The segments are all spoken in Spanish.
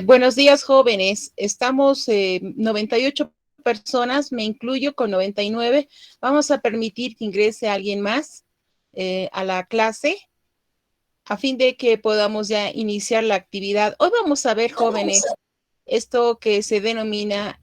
Buenos días, jóvenes. Estamos 98 personas, me incluyo con 99. Vamos a permitir que ingrese alguien más a la clase a fin de que podamos ya iniciar la actividad. Hoy vamos a ver, jóvenes, esto que se denomina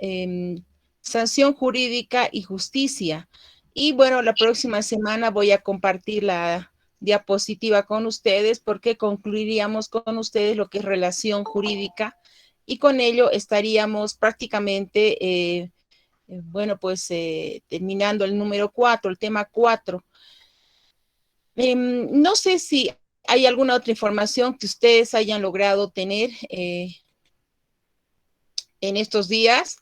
sanción jurídica y justicia. Y bueno, la próxima semana voy a compartir la diapositiva con ustedes porque concluiríamos con ustedes lo que es relación jurídica y con ello estaríamos prácticamente, bueno, pues terminando el número 4, el tema 4. No sé si hay alguna otra información que ustedes hayan logrado tener en estos días.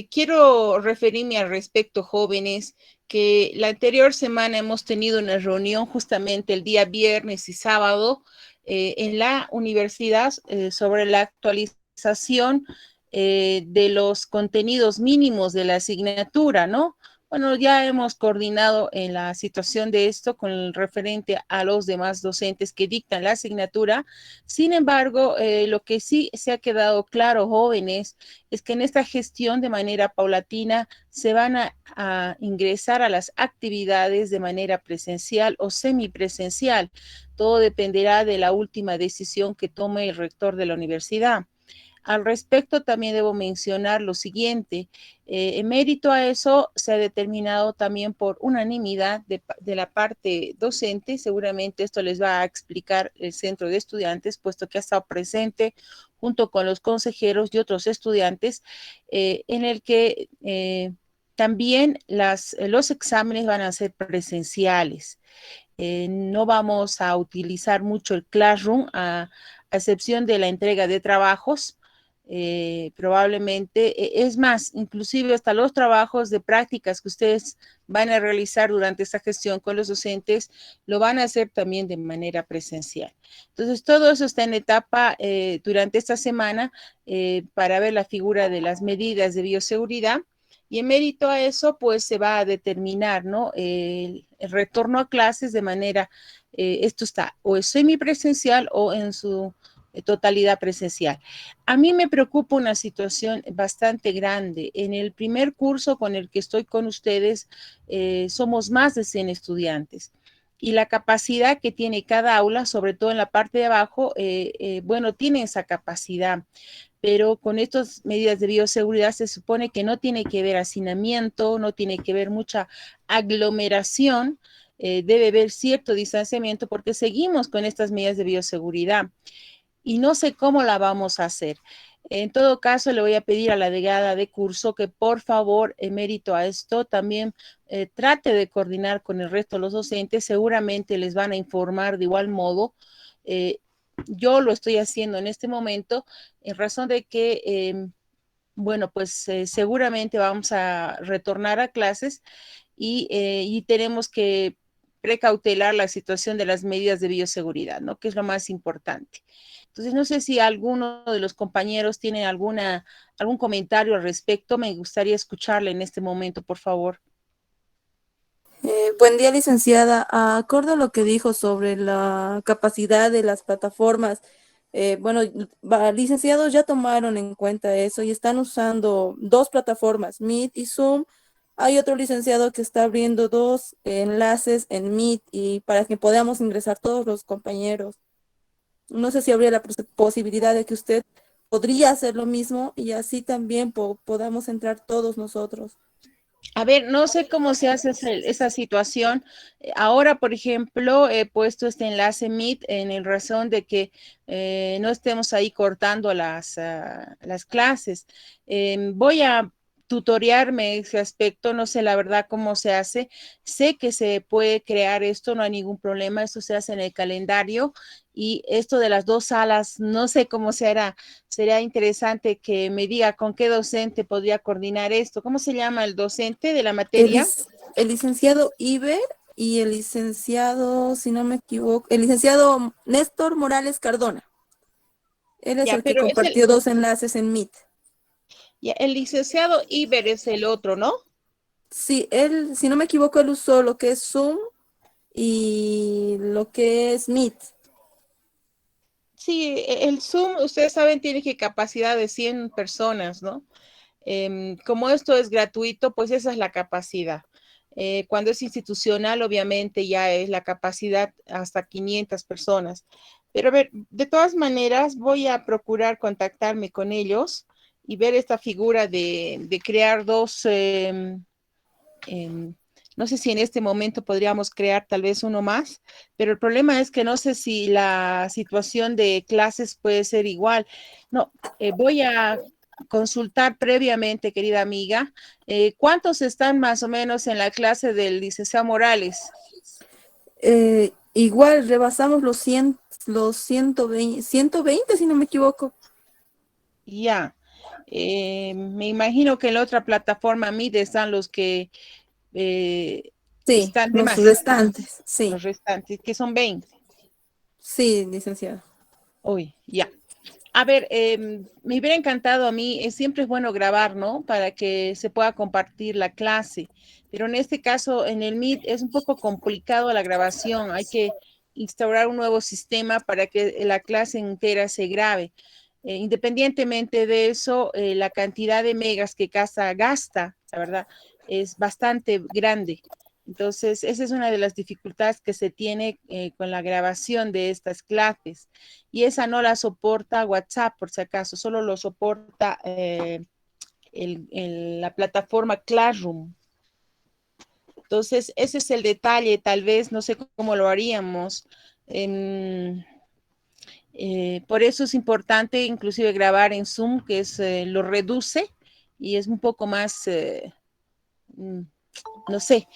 Quiero referirme al respecto, jóvenes, que la anterior semana hemos tenido una reunión justamente el día viernes y sábado en la universidad sobre la actualización de los contenidos mínimos de la asignatura, ¿no? Bueno, ya hemos coordinado en la situación de esto con el referente a los demás docentes que dictan la asignatura. Sin embargo, lo que sí se ha quedado claro, jóvenes, es que en esta gestión de manera paulatina se van a ingresar a las actividades de manera presencial o semipresencial. Todo dependerá de la última decisión que tome el rector de la universidad. Al respecto, también debo mencionar lo siguiente. En mérito a eso, se ha determinado también por unanimidad de la parte docente, seguramente esto les va a explicar el centro de estudiantes, puesto que ha estado presente junto con los consejeros y otros estudiantes, en el que también los exámenes van a ser presenciales. No vamos a utilizar mucho el Classroom, a excepción de la entrega de trabajos. Probablemente, es más, inclusive hasta los trabajos de prácticas que ustedes van a realizar durante esta gestión con los docentes, lo van a hacer también de manera presencial. Entonces, todo eso está en etapa durante esta semana para ver la figura de las medidas de bioseguridad. Y en mérito a eso, pues se va a determinar, ¿no? El retorno a clases de manera, esto está o es semipresencial o en su totalidad presencial. A mí me preocupa una situación bastante grande. En el primer curso con el que estoy con ustedes, somos más de 100 estudiantes. Y la capacidad que tiene cada aula, sobre todo en la parte de abajo, bueno, tiene esa capacidad, pero con estas medidas de bioseguridad se supone que no tiene que ver hacinamiento, no tiene que ver mucha aglomeración, debe haber cierto distanciamiento porque seguimos con estas medidas de bioseguridad y no sé cómo la vamos a hacer. En todo caso, le voy a pedir a la delegada de curso que por favor, en mérito a esto, también trate de coordinar con el resto de los docentes. Seguramente les van a informar de igual modo. Eh, yo lo estoy haciendo en este momento en razón de que, bueno, pues seguramente vamos a retornar a clases y tenemos que precautelar la situación de las medidas de bioseguridad, ¿no? Que es lo más importante. Entonces, no sé si alguno de los compañeros tiene algún comentario al respecto. Me gustaría escucharle en este momento, por favor. Buen día, licenciada. Acorde a lo que dijo sobre la capacidad de las plataformas, bueno, licenciados ya tomaron en cuenta eso y están usando dos plataformas, Meet y Zoom. Hay otro licenciado que está abriendo dos enlaces en Meet y para que podamos ingresar todos los compañeros. No sé si habría la posibilidad de que usted podría hacer lo mismo y así también podamos entrar todos nosotros. A ver, no sé cómo se hace esa situación. Ahora, por ejemplo, he puesto este enlace Meet en el razón de que no estemos ahí cortando las clases. Voy a tutoriarme ese aspecto, no sé la verdad cómo se hace. Sé que se puede crear esto, no hay ningún problema, esto se hace en el calendario y esto de las dos salas, no sé cómo se hará. Sería interesante que me diga con qué docente podría coordinar esto. ¿Cómo se llama el docente de la El, materia? lic- el licenciado Iber y el licenciado, si no me equivoco, el licenciado Néstor Morales Cardona. Él es Ya, el que pero es compartió dos enlaces en Meet. ya, el licenciado Iber es el otro, ¿no? Sí, él, si no me equivoco, él usó lo que es Zoom y lo que es Meet. Sí, el Zoom, ustedes saben, tiene que capacidad de 100 personas, ¿no? Como esto es gratuito, pues esa es la capacidad. Cuando es institucional, obviamente ya es la capacidad hasta 500 personas. Pero a ver, de todas maneras, voy a procurar contactarme con ellos y ver esta figura de crear dos, no sé si en este momento podríamos crear tal vez uno más, pero el problema es que no sé si la situación de clases puede ser igual. No, voy a consultar previamente, querida amiga, ¿cuántos están más o menos en la clase del licenciado Morales? Igual rebasamos los 120, 120 si no me equivoco. Ya, me imagino que en la otra plataforma Meet están los que eh, Sí, están de los más, restantes, sí, los restantes, que son 20. sí, licenciada. Uy, ya. A ver, me hubiera encantado a mí, siempre es bueno grabar, ¿no? Para que se pueda compartir la clase, pero en este caso, en el Meet es un poco complicado la grabación, hay que instaurar un nuevo sistema para que la clase entera se grabe. Independientemente de eso, la cantidad de megas que casa gasta, la verdad, es bastante grande. Entonces, esa es una de las dificultades que se tiene con la grabación de estas clases y esa no la soporta WhatsApp, por si acaso, solo lo soporta la plataforma Classroom. Entonces, ese es el detalle, tal vez, no sé cómo lo haríamos. Por eso es importante inclusive grabar en Zoom, que es, lo reduce y es un poco más, mm, no sé.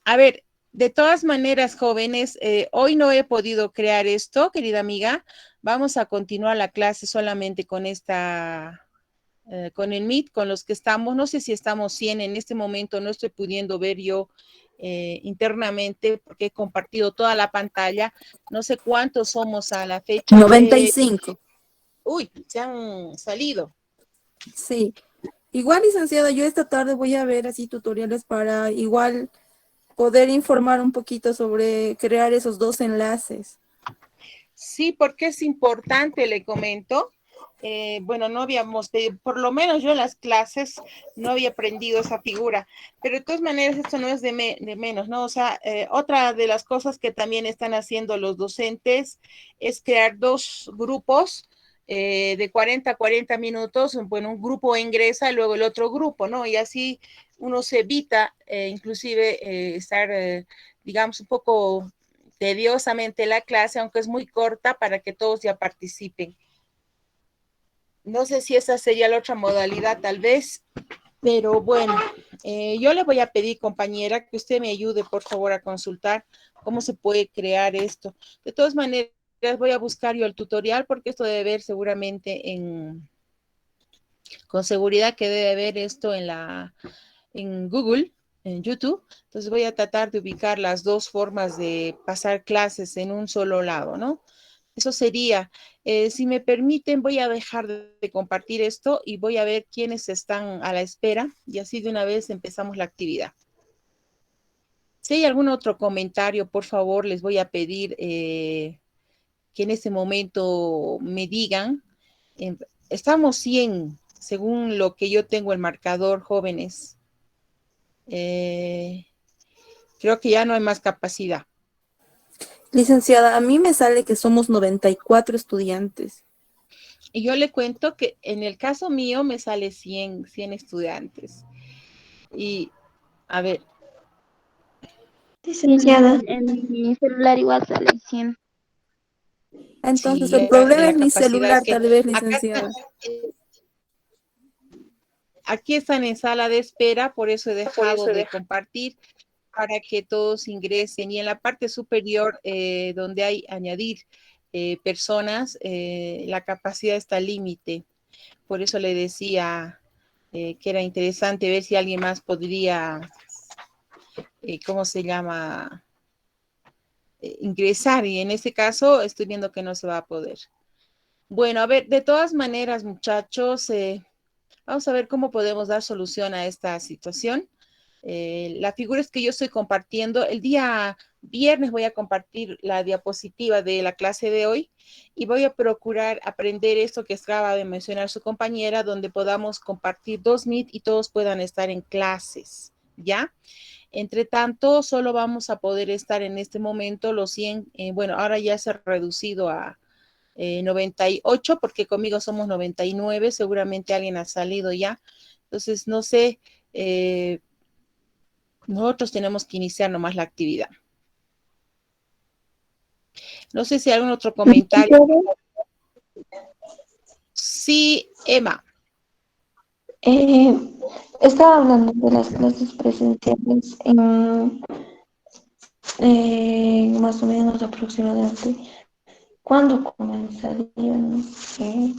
A ver, de todas maneras, jóvenes, hoy no he podido crear esto, querida amiga. Vamos a continuar la clase solamente con esta, con el Meet, con los que estamos. No sé si estamos 100 en este momento, no estoy pudiendo ver yo internamente porque he compartido toda la pantalla. No sé cuántos somos a la fecha. 95, Uy, se han salido. sí. Igual, licenciada, yo esta tarde voy a ver así tutoriales para igual poder informar un poquito sobre crear esos dos enlaces. Sí, porque es importante, le comento. Bueno, no habíamos pedido, por lo menos yo en las clases no había aprendido esa figura, pero de todas maneras esto no es de menos, ¿no? O sea, otra de las cosas que también están haciendo los docentes es crear dos grupos de 40 a 40 minutos, bueno, un grupo ingresa y luego el otro grupo, ¿no? Y así uno se evita inclusive estar, digamos, un poco tediosamente la clase, aunque es muy corta, para que todos ya participen. No sé si esa sería la otra modalidad, tal vez, pero bueno, yo le voy a pedir, compañera, que usted me ayude, por favor, a consultar cómo se puede crear esto. De todas maneras, voy a buscar yo el tutorial porque esto debe ver seguramente con seguridad que debe ver esto en Google, en YouTube. Entonces voy a tratar de ubicar las dos formas de pasar clases en un solo lado, ¿no? Eso sería, si me permiten, voy a dejar de compartir esto y voy a ver quiénes están a la espera y así de una vez empezamos la actividad. Si hay algún otro comentario, por favor, les voy a pedir que en este momento me digan. Eh, Estamos 100, según lo que yo tengo el marcador, jóvenes. Eh, Creo que ya no hay más capacidad. Licenciada, a mí me sale que somos 94 estudiantes. Y yo le cuento que en el caso mío me sale 100 estudiantes. Y a ver, Licenciada, en mi celular igual sale 100. Entonces, si el problema la es mi capacidad es celular, que tal vez, acá licenciada. aquí están en sala de espera, por eso he dejado de compartir para que todos ingresen. Y en la parte superior, donde hay añadir personas, la capacidad está al límite. Por eso le decía que era interesante ver si alguien más podría, ¿cómo se llama? Ingresar. Y en este caso estoy viendo que no se va a poder. Bueno, a ver, de todas maneras, muchachos, vamos a ver cómo podemos dar solución a esta situación. La figura es que yo estoy compartiendo. El día viernes voy a compartir la diapositiva de la clase de hoy y voy a procurar aprender esto que acaba de mencionar su compañera, donde podamos compartir 2 Meet y todos puedan estar en clases, ¿ya? Entre tanto, solo vamos a poder estar en este momento los 100, bueno, ahora ya se ha reducido a 98, porque conmigo somos 99, seguramente alguien ha salido ya. Entonces, no sé, nosotros tenemos que iniciar nomás la actividad. No sé si hay algún otro comentario. Sí, Emma. Estaba hablando de las clases presenciales más o menos aproximadamente. ¿Cuándo comenzarían? No sé.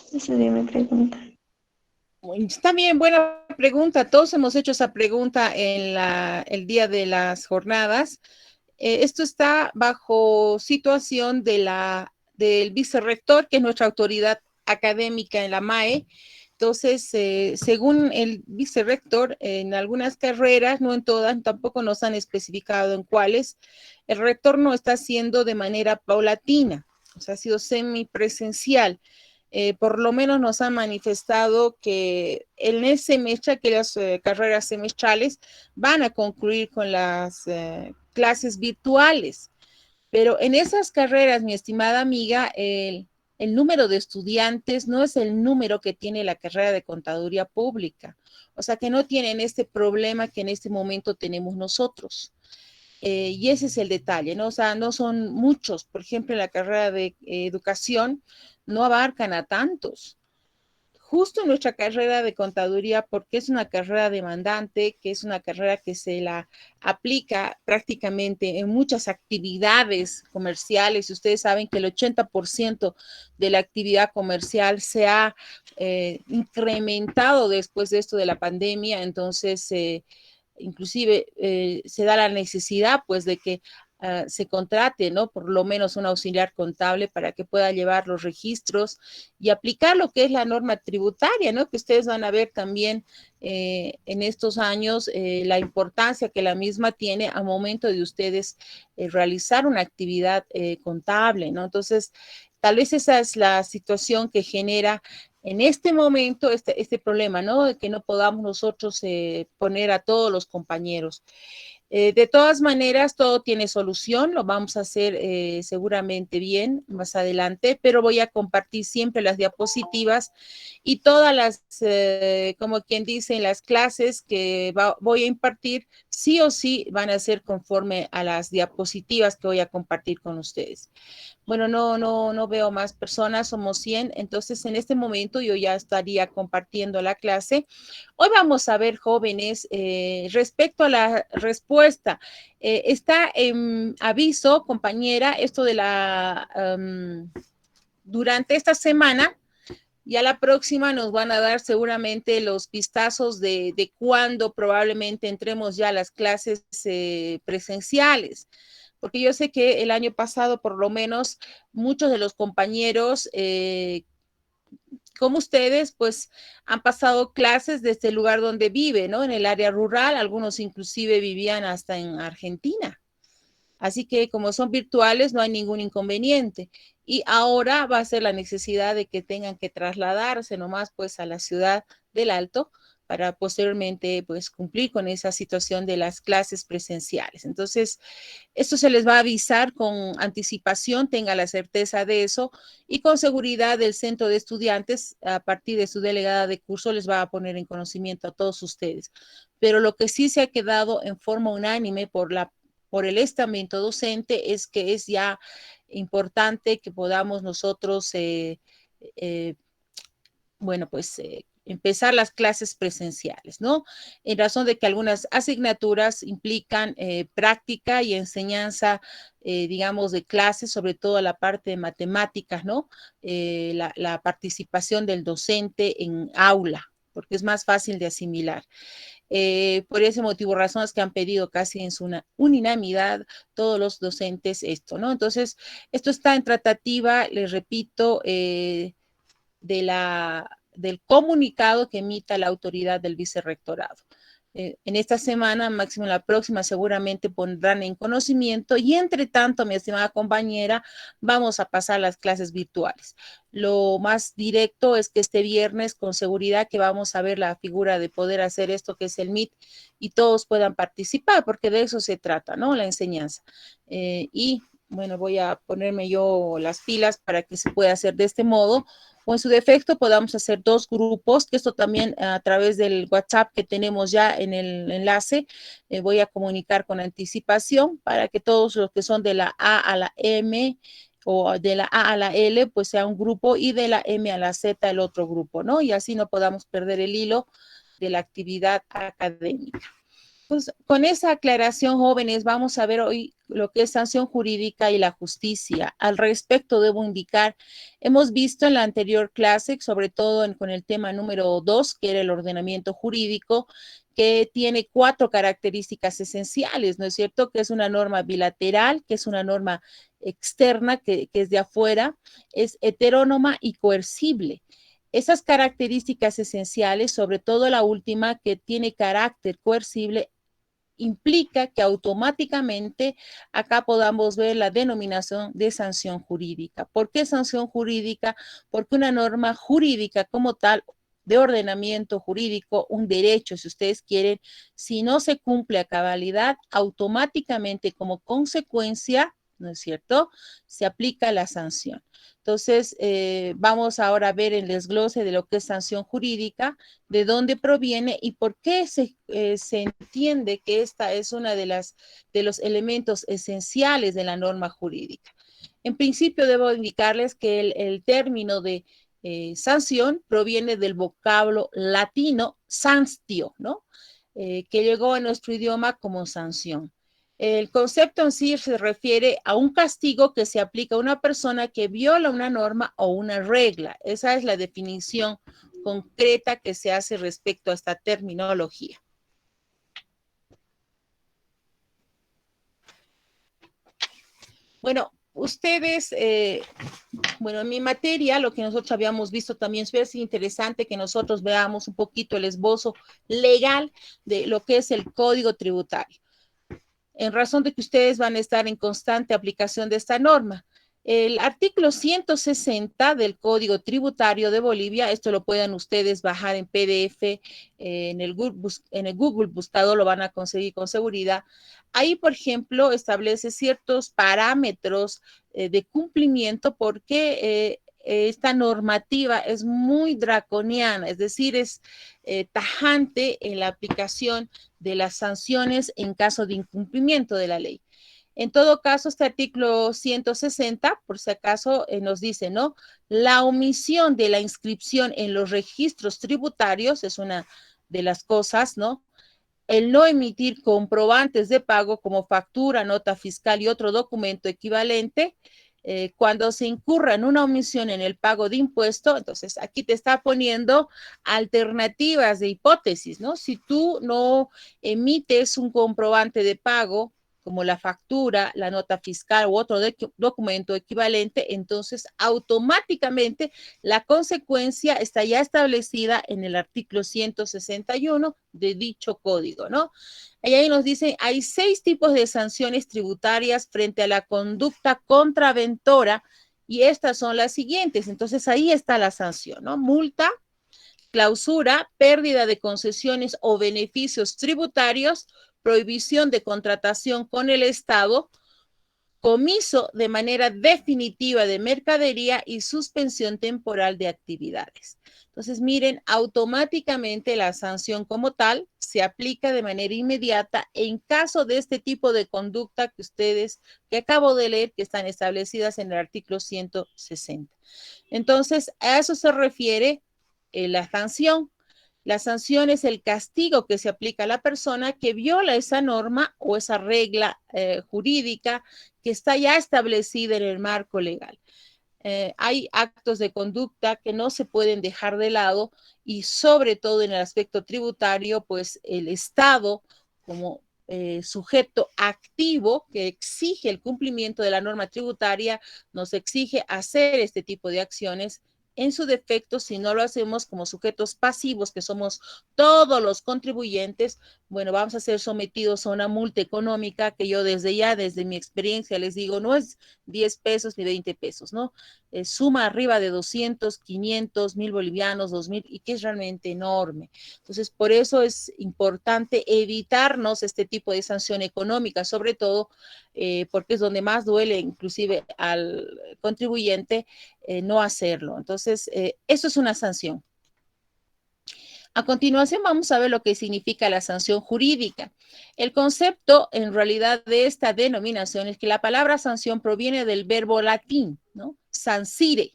Esa sería mi pregunta. Está bien, buena pregunta. Todos hemos hecho esa pregunta en el día de las jornadas. Esto está bajo situación del vicerrector, que es nuestra autoridad académica en la MAE. Entonces, según el vicerrector, en algunas carreras, no en todas, tampoco nos han especificado en cuáles, el rector no está haciendo de manera paulatina, o sea, ha sido semipresencial. Por lo menos nos han manifestado que en el semestre, aquellas carreras semestrales van a concluir con las clases virtuales. Pero en esas carreras, mi estimada amiga, el número de estudiantes no es el número que tiene la carrera de contaduría pública. O sea, que no tienen este problema que en este momento tenemos nosotros. Y ese es el detalle, ¿no? O sea, no son muchos. Por ejemplo, en la carrera de educación no abarcan a tantos. Justo en nuestra carrera de contaduría, porque es una carrera demandante, que es una carrera que se la aplica prácticamente en muchas actividades comerciales. Ustedes saben que el 80% de la actividad comercial se ha incrementado después de esto de la pandemia, entonces inclusive se da la necesidad pues de que se contrate, ¿no? Por lo menos un auxiliar contable para que pueda llevar los registros y aplicar lo que es la norma tributaria, ¿no? Que ustedes van a ver también en estos años la importancia que la misma tiene al momento de ustedes realizar una actividad contable, ¿no? Entonces, tal vez esa es la situación que genera en este momento este problema, ¿no? De que no podamos nosotros poner a todos los compañeros. De todas maneras, todo tiene solución, lo vamos a hacer seguramente bien más adelante, pero voy a compartir siempre las diapositivas y todas las, como quien dice, las clases que voy a impartir, sí o sí van a ser conforme a las diapositivas que voy a compartir con ustedes. Bueno, no veo más personas, somos 100, entonces en este momento yo ya estaría compartiendo la clase. Hoy vamos a ver, jóvenes, respecto a la respuesta. Está en aviso, compañera, esto de durante esta semana, ya la próxima nos van a dar seguramente los vistazos de cuándo probablemente entremos ya a las clases presenciales, porque yo sé que el año pasado por lo menos muchos de los compañeros como ustedes, pues han pasado clases desde el lugar donde vive, ¿no? En el área rural, algunos inclusive vivían hasta en Argentina. Así que como son virtuales, no hay ningún inconveniente. Y ahora va a ser la necesidad de que tengan que trasladarse nomás pues a la ciudad del Alto para posteriormente pues cumplir con esa situación de las clases presenciales. Entonces, esto se les va a avisar con anticipación, tenga la certeza de eso y con seguridad del centro de estudiantes a partir de su delegada de curso les va a poner en conocimiento a todos ustedes. Pero lo que sí se ha quedado en forma unánime por el estamento docente es que es ya importante que podamos nosotros, bueno, pues empezar las clases presenciales, ¿no? En razón de que algunas asignaturas implican práctica y enseñanza, digamos, de clases, sobre todo la parte de matemáticas, ¿no? La participación del docente en aula, porque es más fácil de asimilar. Por ese motivo, razones que han pedido casi en su unanimidad todos los docentes esto, ¿no? Entonces, esto está en tratativa, les repito, del comunicado que emita la autoridad del vicerrectorado. en esta semana, máximo la próxima, seguramente pondrán en conocimiento y entre tanto, mi estimada compañera, vamos a pasar las clases virtuales. Lo más directo es que este viernes con seguridad que vamos a ver la figura de poder hacer esto que es el Meet y todos puedan participar, porque de eso se trata, ¿no? La enseñanza. Y bueno, voy a ponerme yo las pilas para que se pueda hacer de este modo o en su defecto podamos hacer dos grupos, que esto también a través del WhatsApp que tenemos ya en el enlace, voy a comunicar con anticipación para que todos los que son de la A a la M o de la A a la L, pues sea un grupo y de la M a la Z el otro grupo, ¿no? Y así no podamos perder el hilo de la actividad académica. Pues con esa aclaración, jóvenes, vamos a ver hoy lo que es sanción jurídica y la justicia. Al respecto, debo indicar, hemos visto en la anterior clase, sobre todo con el tema número 2, que era el ordenamiento jurídico, que tiene 4 características esenciales, ¿no es cierto? Que es una norma bilateral, que es una norma externa, que es de afuera, es heterónoma y coercible. Esas características esenciales, sobre todo la última, que tiene carácter coercible, implica que automáticamente acá podamos ver la denominación de sanción jurídica. ¿Por qué sanción jurídica? Porque una norma jurídica como tal, de ordenamiento jurídico, un derecho, si ustedes quieren, si no se cumple a cabalidad, automáticamente como consecuencia, ¿no es cierto?, se aplica la sanción. Entonces, vamos ahora a ver el desglose de lo que es sanción jurídica, de dónde proviene y por qué se entiende que esta es una de los elementos esenciales de la norma jurídica. En principio, debo indicarles que el término de sanción proviene del vocablo latino sanstio, ¿no? Que llegó a nuestro idioma como sanción. El concepto en sí se refiere a un castigo que se aplica a una persona que viola una norma o una regla. Esa es la definición concreta que se hace respecto a esta terminología. Bueno, ustedes, bueno, en mi materia, lo que nosotros habíamos visto también es interesante que nosotros veamos un poquito el esbozo legal de lo que es el Código Tributario, en razón de que ustedes van a estar en constante aplicación de esta norma. El artículo 160 del Código Tributario de Bolivia, esto lo pueden ustedes bajar en PDF, en el Google Buscador lo van a conseguir con seguridad. Ahí, por ejemplo, establece ciertos parámetros de cumplimiento porque esta normativa es muy draconiana, es decir, es tajante en la aplicación de las sanciones en caso de incumplimiento de la ley. En todo caso, este artículo 160, por si acaso, nos dice, ¿no? La omisión de la inscripción en los registros tributarios es una de las cosas, ¿no? El no emitir comprobantes de pago como factura, nota fiscal y otro documento equivalente, cuando se incurra en una omisión en el pago de impuesto, entonces aquí te está poniendo alternativas de hipótesis, ¿no? Si tú no emites un comprobante de pago, como la factura, la nota fiscal u otro documento equivalente, entonces automáticamente la consecuencia está ya establecida en el artículo 161 de dicho código, ¿no? Y ahí nos dicen, hay 6 tipos de sanciones tributarias frente a la conducta contraventora y estas son las siguientes. Entonces ahí está la sanción, ¿no? Multa, clausura, pérdida de concesiones o beneficios tributarios, prohibición de contratación con el Estado, comiso de manera definitiva de mercadería y suspensión temporal de actividades. Entonces, miren, automáticamente la sanción como tal se aplica de manera inmediata en caso de este tipo de conducta que acabo de leer, que están establecidas en el artículo 160. Entonces, a eso se refiere la sanción. La sanción es el castigo que se aplica a la persona que viola esa norma o esa regla jurídica que está ya establecida en el marco legal. Hay actos de conducta que no se pueden dejar de lado y sobre todo en el aspecto tributario, pues el Estado como sujeto activo que exige el cumplimiento de la norma tributaria, nos exige hacer este tipo de acciones en su defecto, si no lo hacemos como sujetos pasivos, que somos todos los contribuyentes, bueno, vamos a ser sometidos a una multa económica que yo desde mi experiencia les digo, no es 10 pesos ni 20 pesos, ¿no? Suma arriba de 200, 500, 1000 bolivianos, 2000, y que es realmente enorme. Entonces, por eso es importante evitarnos este tipo de sanción económica, sobre todo porque es donde más duele inclusive al contribuyente no hacerlo. Entonces, eso es una sanción. A continuación vamos a ver lo que significa la sanción jurídica. El concepto en realidad de esta denominación es que la palabra sanción proviene del verbo latín, ¿no? Sancire.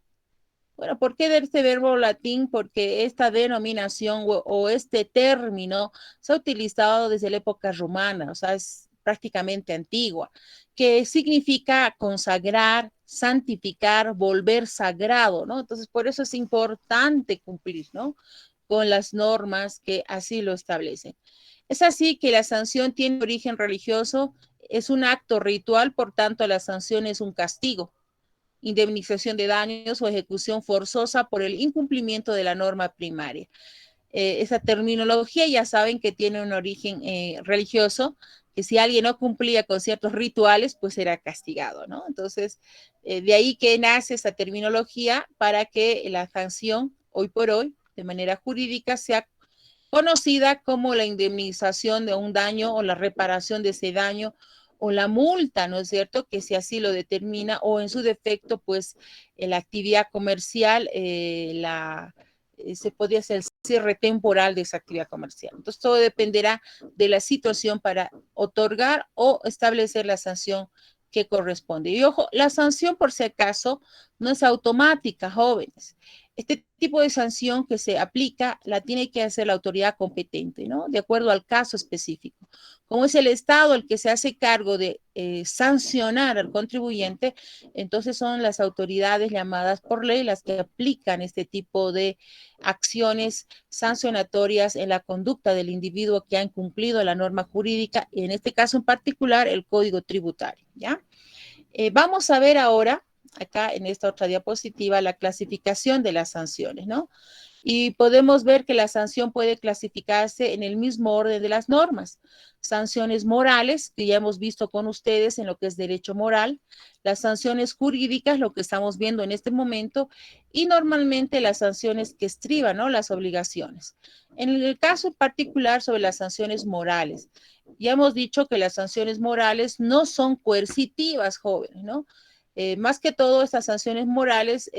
Bueno, ¿por qué de este verbo latín? Porque esta denominación o este término se ha utilizado desde la época romana, o sea, es prácticamente antigua, que significa consagrar, santificar, volver sagrado, ¿no? Entonces, por eso es importante cumplir, ¿no? Con las normas que así lo establecen. Es así que la sanción tiene origen religioso, es un acto ritual, por tanto, la sanción es un castigo, indemnización de daños o ejecución forzosa por el incumplimiento de la norma primaria. Esa terminología ya saben que tiene un origen religioso, que si alguien no cumplía con ciertos rituales, pues era castigado, ¿no? Entonces, de ahí que nace esa terminología para que la sanción, hoy por hoy, de manera jurídica, sea conocida como la indemnización de un daño o la reparación de ese daño o la multa, ¿no es cierto? Que si así lo determina o en su defecto, pues la actividad comercial, se podría hacer el cierre temporal de esa actividad comercial. Entonces, todo dependerá de la situación para otorgar o establecer la sanción que corresponde. Y ojo, la sanción, por si acaso, no es automática, jóvenes. Este tipo de sanción que se aplica la tiene que hacer la autoridad competente, ¿no? De acuerdo al caso específico. Como es el Estado el que se hace cargo de sancionar al contribuyente, entonces son las autoridades llamadas por ley las que aplican este tipo de acciones sancionatorias en la conducta del individuo que ha incumplido la norma jurídica, y en este caso en particular el Código Tributario, ¿ya? Vamos a ver ahora acá en esta otra diapositiva la clasificación de las sanciones, ¿no? Y podemos ver que la sanción puede clasificarse en el mismo orden de las normas. Sanciones morales, que ya hemos visto con ustedes en lo que es derecho moral, las sanciones jurídicas, lo que estamos viendo en este momento, y normalmente las sanciones que estriban, ¿no? Las obligaciones. En el caso particular sobre las sanciones morales, ya hemos dicho que las sanciones morales no son coercitivas, jóvenes, ¿no? Más que todo, estas sanciones morales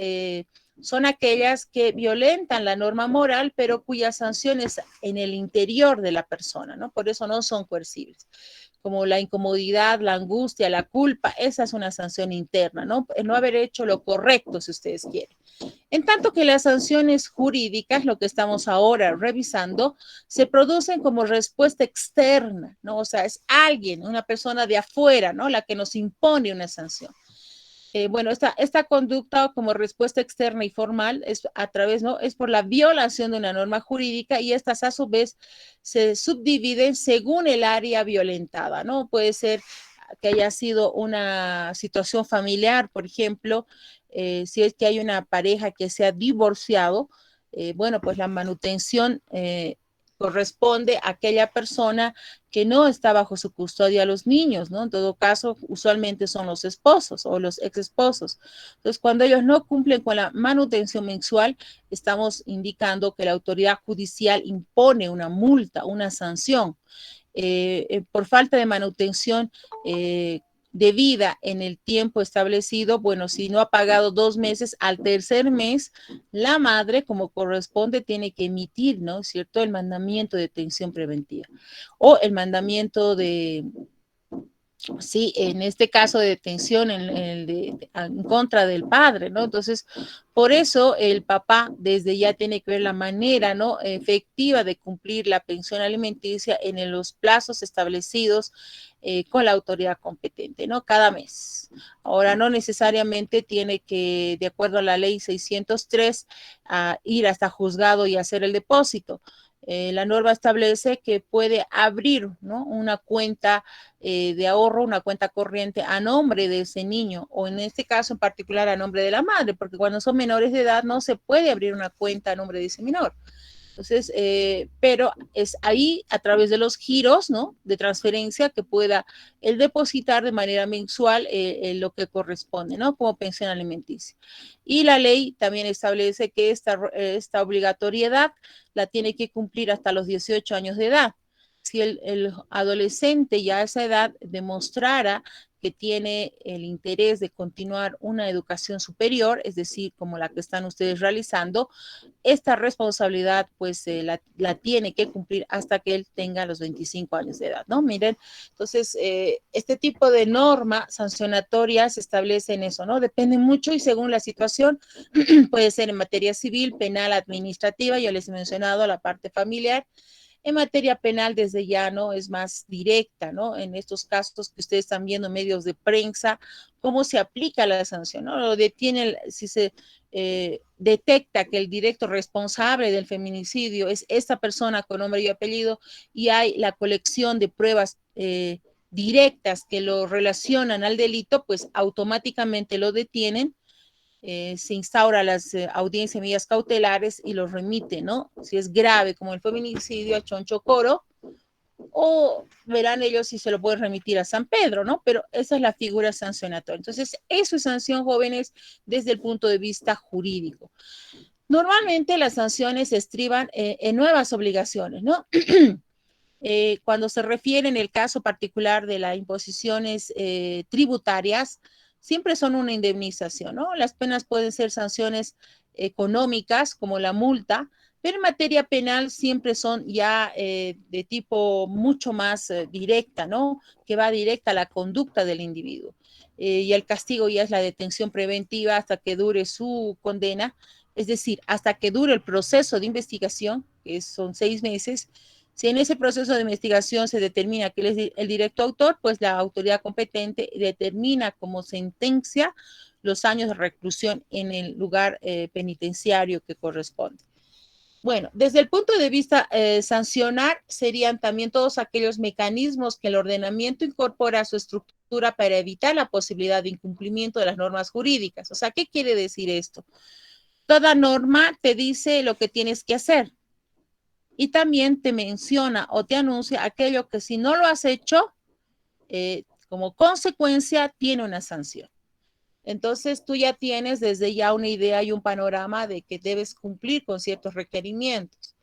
son aquellas que violentan la norma moral, pero cuyas sanciones en el interior de la persona, ¿no? Por eso no son coercibles. Como la incomodidad, la angustia, la culpa, esa es una sanción interna, ¿no? No haber hecho lo correcto, si ustedes quieren. En tanto que las sanciones jurídicas, lo que estamos ahora revisando, se producen como respuesta externa, ¿no? O sea, es alguien, una persona de afuera, ¿no? La que nos impone una sanción. Bueno, esta conducta como respuesta externa y formal es a través, ¿no? Es por la violación de una norma jurídica, y estas a su vez se subdividen según el área violentada, ¿no? Puede ser que haya sido una situación familiar, por ejemplo, si es que hay una pareja que se ha divorciado, bueno, pues la manutención corresponde a aquella persona que no está bajo su custodia a los niños, ¿no? En todo caso, usualmente son los esposos o los ex esposos. Entonces, cuando ellos no cumplen con la manutención mensual, estamos indicando que la autoridad judicial impone una multa, una sanción. Por falta de manutención debida en el tiempo establecido, bueno, si no ha pagado 2 meses, al tercer mes, la madre, como corresponde, tiene que emitir, ¿no es cierto?, el mandamiento de detención preventiva o el mandamiento de, sí, en este caso de detención en contra del padre, ¿no? Entonces, por eso el papá desde ya tiene que ver la manera, ¿no?, efectiva de cumplir la pensión alimenticia en los plazos establecidos con la autoridad competente, ¿no? Cada mes. Ahora, no necesariamente tiene que, de acuerdo a la ley 603, ir hasta juzgado y hacer el depósito. La norma establece que puede abrir, ¿no?, una cuenta de ahorro, una cuenta corriente a nombre de ese niño, o en este caso en particular a nombre de la madre, porque cuando son menores de edad no se puede abrir una cuenta a nombre de ese menor. Entonces, pero es ahí a través de los giros, ¿no?, de transferencia que pueda el depositar de manera mensual lo que corresponde, ¿no?, como pensión alimenticia. Y la ley también establece que esta obligatoriedad la tiene que cumplir hasta los 18 años de edad. Si el adolescente ya a esa edad demostrara que tiene el interés de continuar una educación superior, es decir, como la que están ustedes realizando, esta responsabilidad pues la tiene que cumplir hasta que él tenga los 25 años de edad, ¿no? Miren, entonces este tipo de norma sancionatoria se establece en eso, ¿no? Depende mucho y según la situación, puede ser en materia civil, penal, administrativa, ya les he mencionado la parte familiar. En materia penal, desde ya, ¿no?, es más directa, ¿no? En estos casos que ustedes están viendo en medios de prensa, cómo se aplica la sanción, ¿no? Lo detiene, si se detecta que el directo responsable del feminicidio es esta persona con nombre y apellido y hay la colección de pruebas directas que lo relacionan al delito, pues automáticamente lo detienen, se instaura las audiencias medidas cautelares y los remite, ¿no? Si es grave como el feminicidio, a Chonchocoro, o verán ellos si se lo pueden remitir a San Pedro, ¿no? Pero esa es la figura sancionatoria. Entonces, eso es sanción, jóvenes, desde el punto de vista jurídico. Normalmente las sanciones se estriban en nuevas obligaciones, ¿no? Cuando se refiere en el caso particular de las imposiciones tributarias, siempre son una indemnización, ¿no? Las penas pueden ser sanciones económicas, como la multa, pero en materia penal siempre son ya de tipo mucho más directa, ¿no? Que va directa a la conducta del individuo. Y el castigo ya es la detención preventiva hasta que dure su condena, es decir, hasta que dure el proceso de investigación, que son 6 meses. Si en ese proceso de investigación se determina que él es el directo autor, pues la autoridad competente determina como sentencia los años de reclusión en el lugar penitenciario que corresponde. Bueno, desde el punto de vista sancionar serían también todos aquellos mecanismos que el ordenamiento incorpora a su estructura para evitar la posibilidad de incumplimiento de las normas jurídicas. O sea, ¿qué quiere decir esto? Toda norma te dice lo que tienes que hacer y también te menciona o te anuncia aquello que si no lo has hecho, como consecuencia tiene una sanción. Entonces tú ya tienes desde ya una idea y un panorama de que debes cumplir con ciertos requerimientos.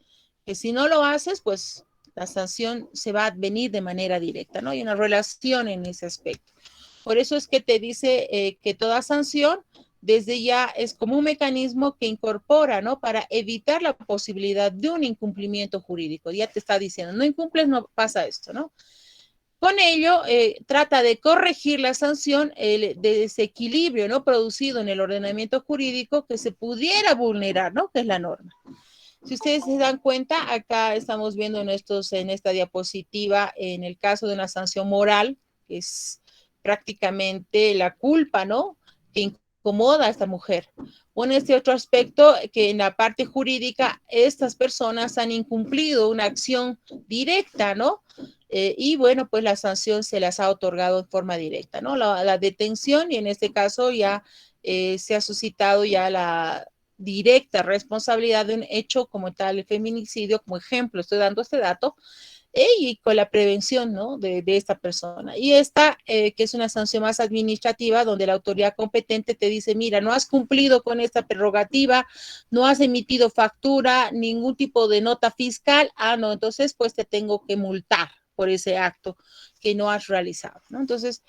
Que si no lo haces, pues la sanción se va a venir de manera directa, ¿no? Hay una relación en ese aspecto. Por eso es que te dice que toda sanción desde ya es como un mecanismo que incorpora, ¿no?, para evitar la posibilidad de un incumplimiento jurídico. Ya te está diciendo, no incumples, no pasa esto, ¿no? Con ello, trata de corregir la sanción, el desequilibrio, ¿no?, producido en el ordenamiento jurídico que se pudiera vulnerar, ¿no?, que es la norma. Si ustedes se dan cuenta, acá estamos viendo en esta diapositiva, en el caso de una sanción moral, que es prácticamente la culpa, ¿no?, que incomoda a esta mujer. O en este otro aspecto, que en la parte jurídica, estas personas han incumplido una acción directa, ¿no? Y bueno, pues la sanción se las ha otorgado en forma directa, ¿no? La detención, y en este caso ya se ha suscitado ya la directa responsabilidad de un hecho como tal, el feminicidio, como ejemplo, estoy dando este dato, y con la prevención, ¿no?, de esta persona. Y esta, que es una sanción más administrativa, donde la autoridad competente te dice, mira, no has cumplido con esta prerrogativa, no has emitido factura, ningún tipo de nota fiscal, no, entonces pues te tengo que multar por ese acto que no has realizado, ¿no? Entonces,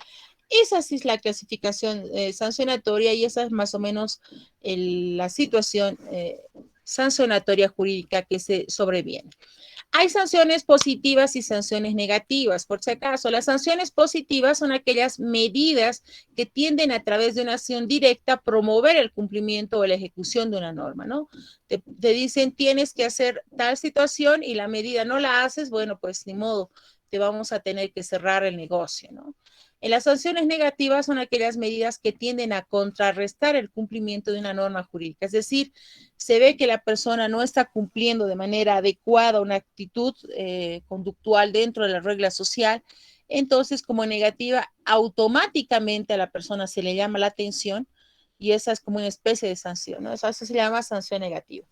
esa sí es la clasificación sancionatoria y esa es más o menos la situación sancionatoria jurídica que se sobreviene. Hay sanciones positivas y sanciones negativas. Por si acaso, las sanciones positivas son aquellas medidas que tienden a través de una acción directa a promover el cumplimiento o la ejecución de una norma, ¿no? Te dicen tienes que hacer tal situación y la medida no la haces, bueno, pues ni modo, te vamos a tener que cerrar el negocio, ¿no? En las sanciones negativas son aquellas medidas que tienden a contrarrestar el cumplimiento de una norma jurídica. Es decir, se ve que la persona no está cumpliendo de manera adecuada una actitud conductual dentro de la regla social. Entonces, como negativa, automáticamente a la persona se le llama la atención y esa es como una especie de sanción, ¿no? Eso se llama sanción negativa.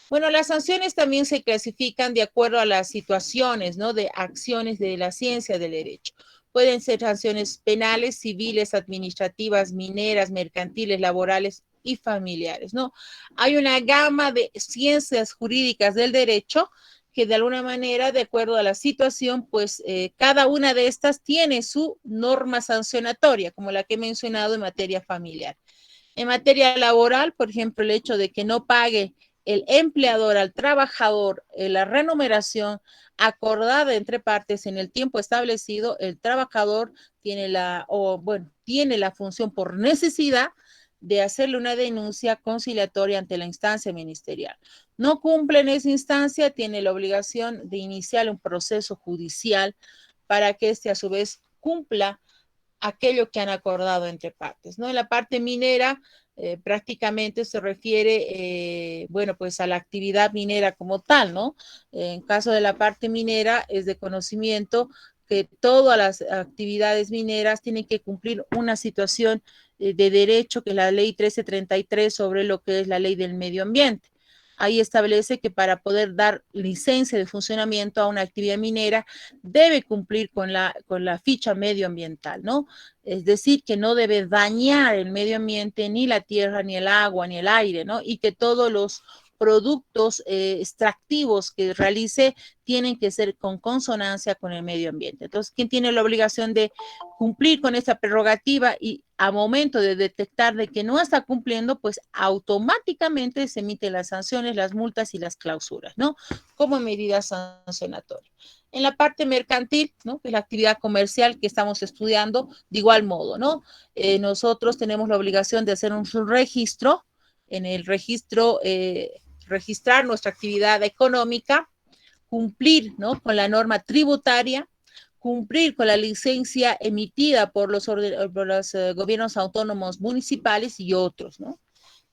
Bueno, las sanciones también se clasifican de acuerdo a las situaciones, ¿no? De acciones de la ciencia del derecho. Pueden ser sanciones penales, civiles, administrativas, mineras, mercantiles, laborales y familiares, ¿no? Hay una gama de ciencias jurídicas del derecho que de alguna manera, de acuerdo a la situación, pues cada una de estas tiene su norma sancionatoria, como la que he mencionado en materia familiar. En materia laboral, por ejemplo, el hecho de que no pague el empleador al trabajador la remuneración acordada entre partes en el tiempo establecido, el trabajador tiene tiene la función por necesidad de hacerle una denuncia conciliatoria ante la instancia ministerial. No cumple en esa instancia, tiene la obligación de iniciar un proceso judicial para que éste a su vez cumpla aquello que han acordado entre partes, ¿no? En la parte minera, prácticamente se refiere, bueno, pues a la actividad minera como tal, ¿no? En caso de la parte minera, es de conocimiento que todas las actividades mineras tienen que cumplir una situación de derecho, que es la ley 1333 sobre lo que es la ley del medio ambiente. Ahí establece que para poder dar licencia de funcionamiento a una actividad minera debe cumplir con la ficha medioambiental, ¿no? Es decir, que no debe dañar el medio ambiente, ni la tierra, ni el agua, ni el aire, ¿no? Y que todos los productos extractivos que realice tienen que ser con consonancia con el medio ambiente. Entonces, ¿quién tiene la obligación de cumplir con esta prerrogativa? Y a momento de detectar de que no está cumpliendo, pues automáticamente se emiten las sanciones, las multas y las clausuras, ¿no? Como medida sancionatoria. En la parte mercantil, ¿no? Que es la actividad comercial que estamos estudiando, de igual modo, ¿no? Nosotros tenemos la obligación de hacer un registro, en el registro registrar nuestra actividad económica, cumplir, ¿no? Con la norma tributaria, cumplir con la licencia emitida por los gobiernos autónomos municipales y otros, ¿no?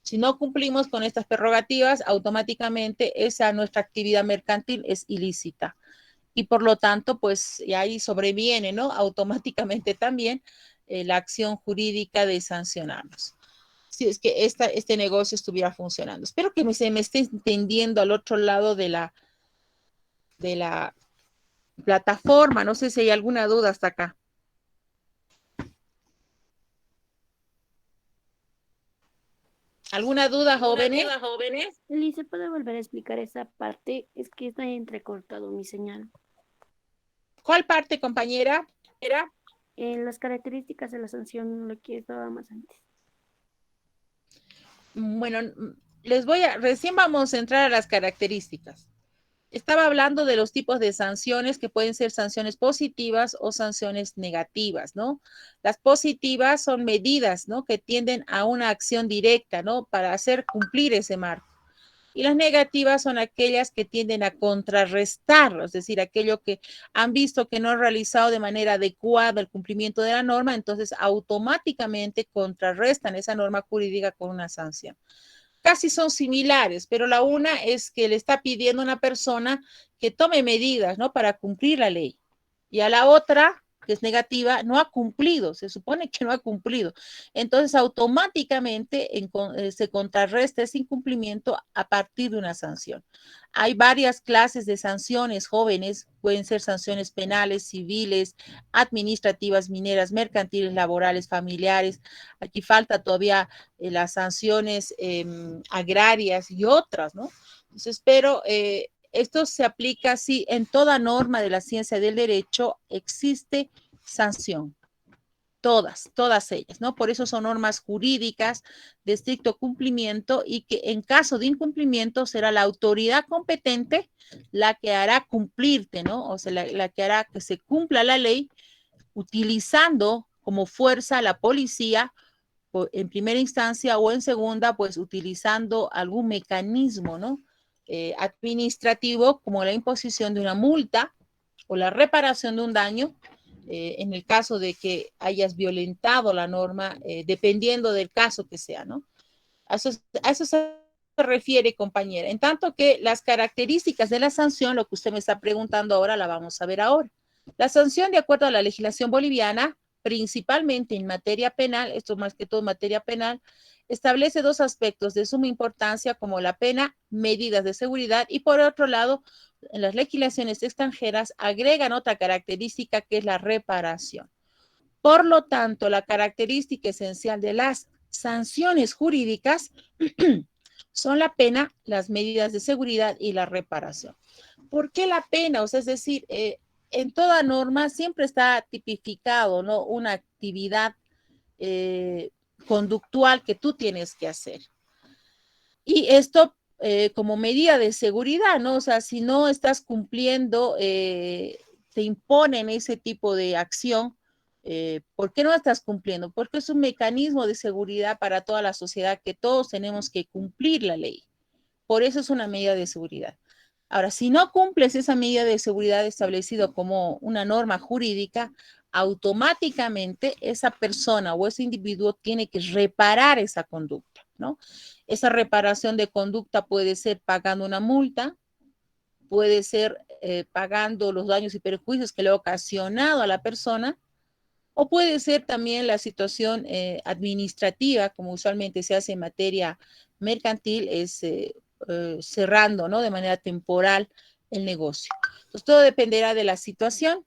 Si no cumplimos con estas prerrogativas, automáticamente esa nuestra actividad mercantil es ilícita. Y por lo tanto, pues y ahí sobreviene, ¿no? Automáticamente también la acción jurídica de sancionarnos. Si es que este negocio estuviera funcionando. Espero que se me esté entendiendo al otro lado de la plataforma. No sé si hay alguna duda hasta acá. ¿Alguna duda, jóvenes? Liz, ¿se puede volver a explicar esa parte? Es que está entrecortado mi señal. ¿Cuál parte, compañera? Era Las características de la sanción, lo que estaba más antes. bueno, recién vamos a entrar a las características. Estaba hablando de los tipos de sanciones que pueden ser sanciones positivas o sanciones negativas, ¿no? Las positivas son medidas, ¿no? Que tienden a una acción directa, ¿no? Para hacer cumplir ese marco. Y las negativas son aquellas que tienden a contrarrestarlo, es decir, aquello que han visto que no han realizado de manera adecuada el cumplimiento de la norma, entonces automáticamente contrarrestan esa norma jurídica con una sanción. Casi son similares, pero la una es que le está pidiendo a una persona que tome medidas, ¿no? Para cumplir la ley. Y a la otra, que es negativa, no ha cumplido, se supone que no ha cumplido. Entonces, automáticamente se contrarresta ese incumplimiento a partir de una sanción. Hay varias clases de sanciones jóvenes, pueden ser sanciones penales, civiles, administrativas, mineras, mercantiles, laborales, familiares. Aquí falta todavía las sanciones agrarias y otras, ¿no? Entonces, pero esto se aplica sí en toda norma de la ciencia del derecho existe sanción. Todas ellas, ¿no? Por eso son normas jurídicas de estricto cumplimiento y que en caso de incumplimiento será la autoridad competente la que hará cumplirte, ¿no? O sea, la que hará que se cumpla la ley utilizando como fuerza a la policía en primera instancia o en segunda, pues utilizando algún mecanismo, ¿no? Administrativo como la imposición de una multa o la reparación de un daño en el caso de que hayas violentado la norma, dependiendo del caso que sea, ¿no? A eso se refiere, compañera. En tanto que las características de la sanción, lo que usted me está preguntando ahora, la vamos a ver ahora. La sanción, de acuerdo a la legislación boliviana, principalmente en materia penal, esto más que todo en materia penal, establece dos aspectos de suma importancia como la pena, medidas de seguridad y por otro lado, en las legislaciones extranjeras agregan otra característica que es la reparación. Por lo tanto, la característica esencial de las sanciones jurídicas son la pena, las medidas de seguridad y la reparación. ¿Por qué la pena? O sea, es decir, en toda norma siempre está tipificado, ¿no? Una actividad conductual que tú tienes que hacer. Y esto como medida de seguridad, ¿no? O sea, si no estás cumpliendo, te imponen ese tipo de acción. ¿Por qué no estás cumpliendo? Porque es un mecanismo de seguridad para toda la sociedad que todos tenemos que cumplir la ley. Por eso es una medida de seguridad. Ahora, si no cumples esa medida de seguridad establecida como una norma jurídica, automáticamente esa persona o ese individuo tiene que reparar esa conducta, ¿no? Esa reparación de conducta puede ser pagando una multa, puede ser pagando los daños y perjuicios que le ha ocasionado a la persona, o puede ser también la situación administrativa, como usualmente se hace en materia mercantil, es cerrando, ¿no? De manera temporal el negocio. Entonces, todo dependerá de la situación.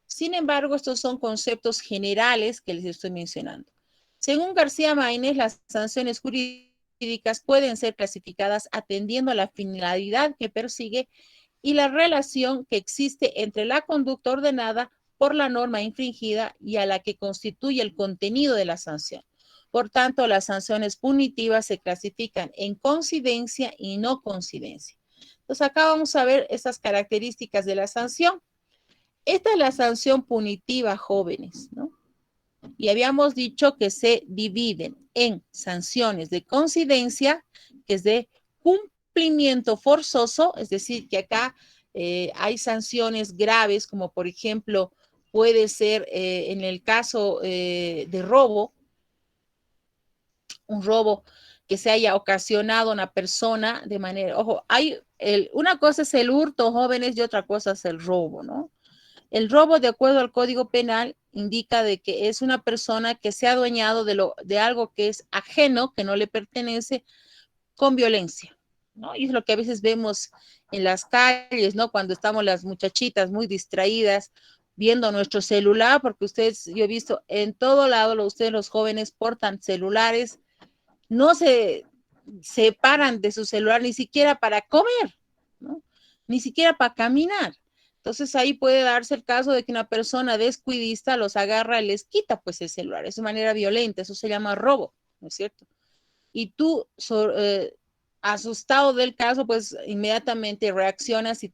Sin embargo, estos son conceptos generales que les estoy mencionando. Según García Maínez, las sanciones jurídicas pueden ser clasificadas atendiendo a la finalidad que persigue y la relación que existe entre la conducta ordenada por la norma infringida y a la que constituye el contenido de la sanción. Por tanto, las sanciones punitivas se clasifican en coincidencia y no coincidencia. Entonces, acá vamos a ver esas características de la sanción. Esta es la sanción punitiva, jóvenes, ¿no? Y habíamos dicho que se dividen en sanciones de coincidencia, que es de cumplimiento forzoso, es decir, que acá hay sanciones graves, como por ejemplo puede ser en el caso de robo, un robo que se haya ocasionado a una persona de manera, ojo, una cosa es el hurto, jóvenes, y otra cosa es el robo, ¿no? El robo, de acuerdo al Código Penal, indica de que es una persona que se ha adueñado de algo que es ajeno, que no le pertenece, con violencia, ¿no? Y es lo que a veces vemos en las calles, ¿no? Cuando estamos las muchachitas muy distraídas viendo nuestro celular, porque ustedes, yo he visto en todo lado, ustedes los jóvenes portan celulares, no se separan de su celular ni siquiera para comer, ¿no? Ni siquiera para caminar. Entonces ahí puede darse el caso de que una persona descuidista los agarra y les quita pues el celular. Es de manera violenta, eso se llama robo, ¿no es cierto? Y tú, asustado del caso, pues inmediatamente reaccionas y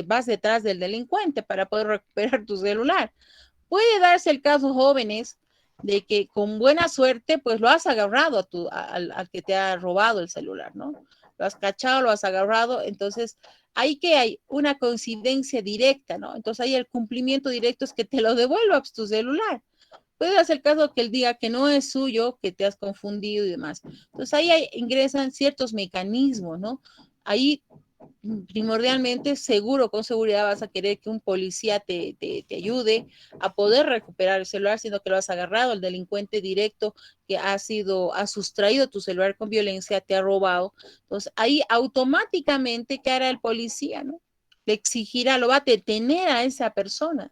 vas detrás del delincuente para poder recuperar tu celular. Puede darse el caso, jóvenes, de que con buena suerte, pues lo has agarrado al que te ha robado el celular, ¿no? Lo has cachado, lo has agarrado, entonces ahí que hay una coincidencia directa, ¿no? Entonces ahí el cumplimiento directo es que te lo devuelva pues, tu celular. Puede hacer el caso que él diga que no es suyo, que te has confundido y demás. Entonces ahí ingresan ciertos mecanismos, ¿no? Ahí primordialmente, seguro, con seguridad vas a querer que un policía te ayude a poder recuperar el celular, sino que lo has agarrado, el delincuente directo que ha sustraído tu celular con violencia, te ha robado. Entonces, ahí automáticamente, ¿qué hará el policía, no? Le exigirá, lo va a detener a esa persona.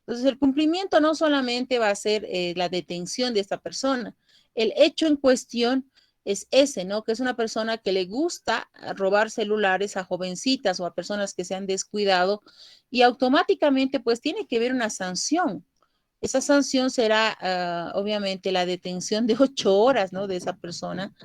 Entonces, el cumplimiento no solamente va a ser la detención de esta persona, el hecho en cuestión es ese, ¿no? Que es una persona que le gusta robar celulares a jovencitas o a personas que se han descuidado y automáticamente pues tiene que haber una sanción. Esa sanción será obviamente la detención de 8 horas, ¿no? De esa persona,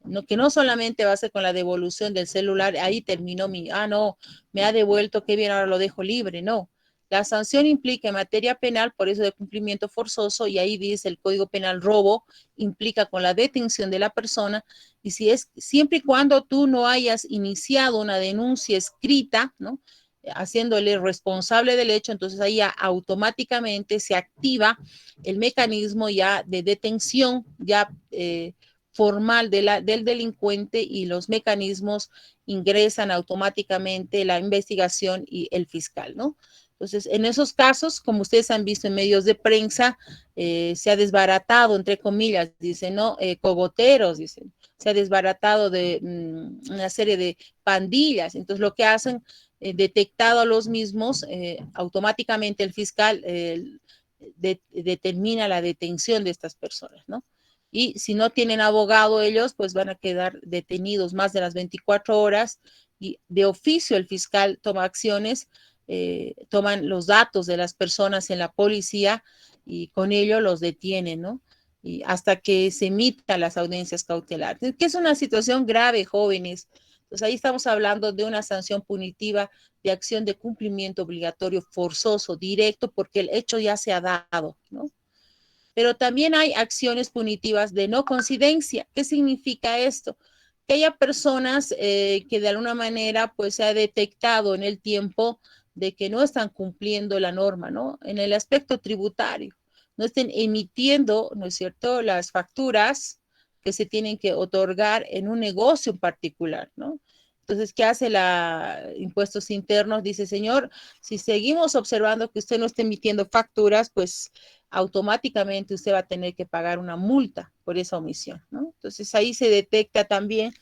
¿no? Que no solamente va a ser con la devolución del celular, ahí terminó no, me ha devuelto, qué bien, ahora lo dejo libre, no. La sanción implica en materia penal, por eso de cumplimiento forzoso, y ahí dice el Código Penal robo, implica con la detención de la persona, y si es siempre y cuando tú no hayas iniciado una denuncia escrita, ¿no? haciéndole responsable del hecho, entonces ahí ya automáticamente se activa el mecanismo ya de detención ya formal del delincuente y los mecanismos ingresan automáticamente la investigación y el fiscal, ¿no? Entonces, en esos casos, como ustedes han visto en medios de prensa, se ha desbaratado, entre comillas, dicen, ¿no? Cogoteros, dicen, se ha desbaratado de una serie de pandillas. Entonces, lo que hacen, detectado a los mismos, automáticamente el fiscal determina la detención de estas personas, ¿no? Y si no tienen abogado ellos, pues van a quedar detenidos más de las 24 horas y de oficio el fiscal toma acciones, toman los datos de las personas en la policía y con ello los detienen, ¿no? Y hasta que se emitan las audiencias cautelares, que es una situación grave, jóvenes. Entonces ahí estamos hablando de una sanción punitiva de acción de cumplimiento obligatorio forzoso, directo, porque el hecho ya se ha dado, ¿no? Pero también hay acciones punitivas de no coincidencia. ¿Qué significa esto? Que haya personas que de alguna manera pues se ha detectado en el tiempo de que no están cumpliendo la norma, ¿no? En el aspecto tributario, no estén emitiendo, ¿no es cierto?, las facturas que se tienen que otorgar en un negocio en particular, ¿no? Entonces, ¿qué hace la Impuestos Internos? Dice, señor, si seguimos observando que usted no está emitiendo facturas, pues automáticamente usted va a tener que pagar una multa por esa omisión, ¿no? Entonces ahí se detecta también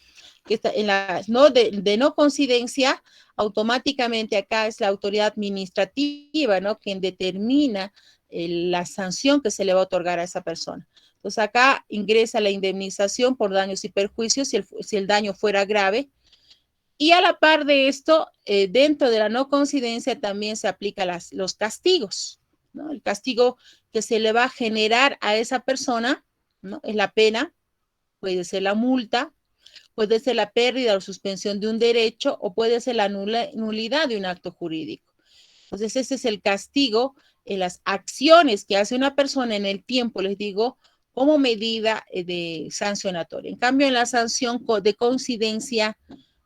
que está en la no de no coincidencia, automáticamente acá es la autoridad administrativa, ¿no? Quien determina la sanción que se le va a otorgar a esa persona. Entonces acá ingresa la indemnización por daños y perjuicios si el daño fuera grave. Y a la par de esto, dentro de la no coincidencia también se aplican los castigos, ¿no? El castigo que se le va a generar a esa persona, ¿no? Es la pena, puede ser la multa, puede ser la pérdida o suspensión de un derecho o puede ser la nulidad de un acto jurídico. Entonces, ese es el castigo en las acciones que hace una persona en el tiempo, les digo, como medida de sancionatoria. En cambio, en la sanción de coincidencia,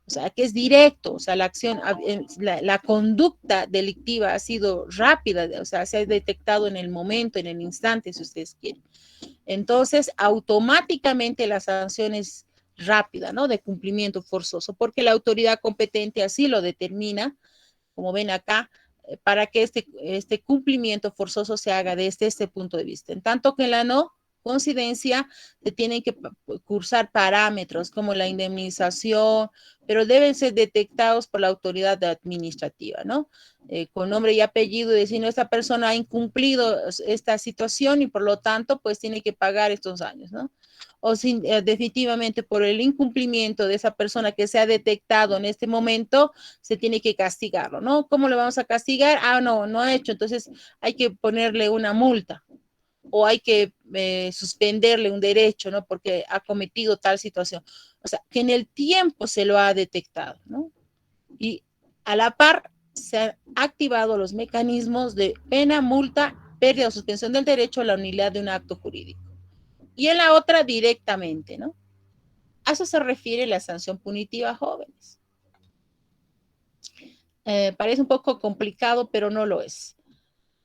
o sea, que es directo, o sea, la acción, la conducta delictiva ha sido rápida, o sea, se ha detectado en el momento, en el instante, si ustedes quieren. Entonces, automáticamente la sanción es rápida, ¿no? De cumplimiento forzoso, porque la autoridad competente así lo determina, como ven acá, para que este cumplimiento forzoso se haga desde este punto de vista. En tanto que en la no coincidencia se tienen que cursar parámetros como la indemnización, pero deben ser detectados por la autoridad administrativa, ¿no? Con nombre y apellido, decir, no, esta persona ha incumplido esta situación y por lo tanto, pues tiene que pagar estos años, ¿no? O sin, definitivamente por el incumplimiento de esa persona que se ha detectado en este momento, se tiene que castigarlo, ¿no? ¿Cómo le vamos a castigar? Ah, no, no ha hecho, entonces hay que ponerle una multa o hay que suspenderle un derecho, ¿no? Porque ha cometido tal situación. O sea, que en el tiempo se lo ha detectado, ¿no? Y a la par se han activado los mecanismos de pena, multa, pérdida o suspensión del derecho a la nulidad de un acto jurídico. Y en la otra directamente, ¿no? A eso se refiere la sanción punitiva, jóvenes. Parece un poco complicado, pero no lo es.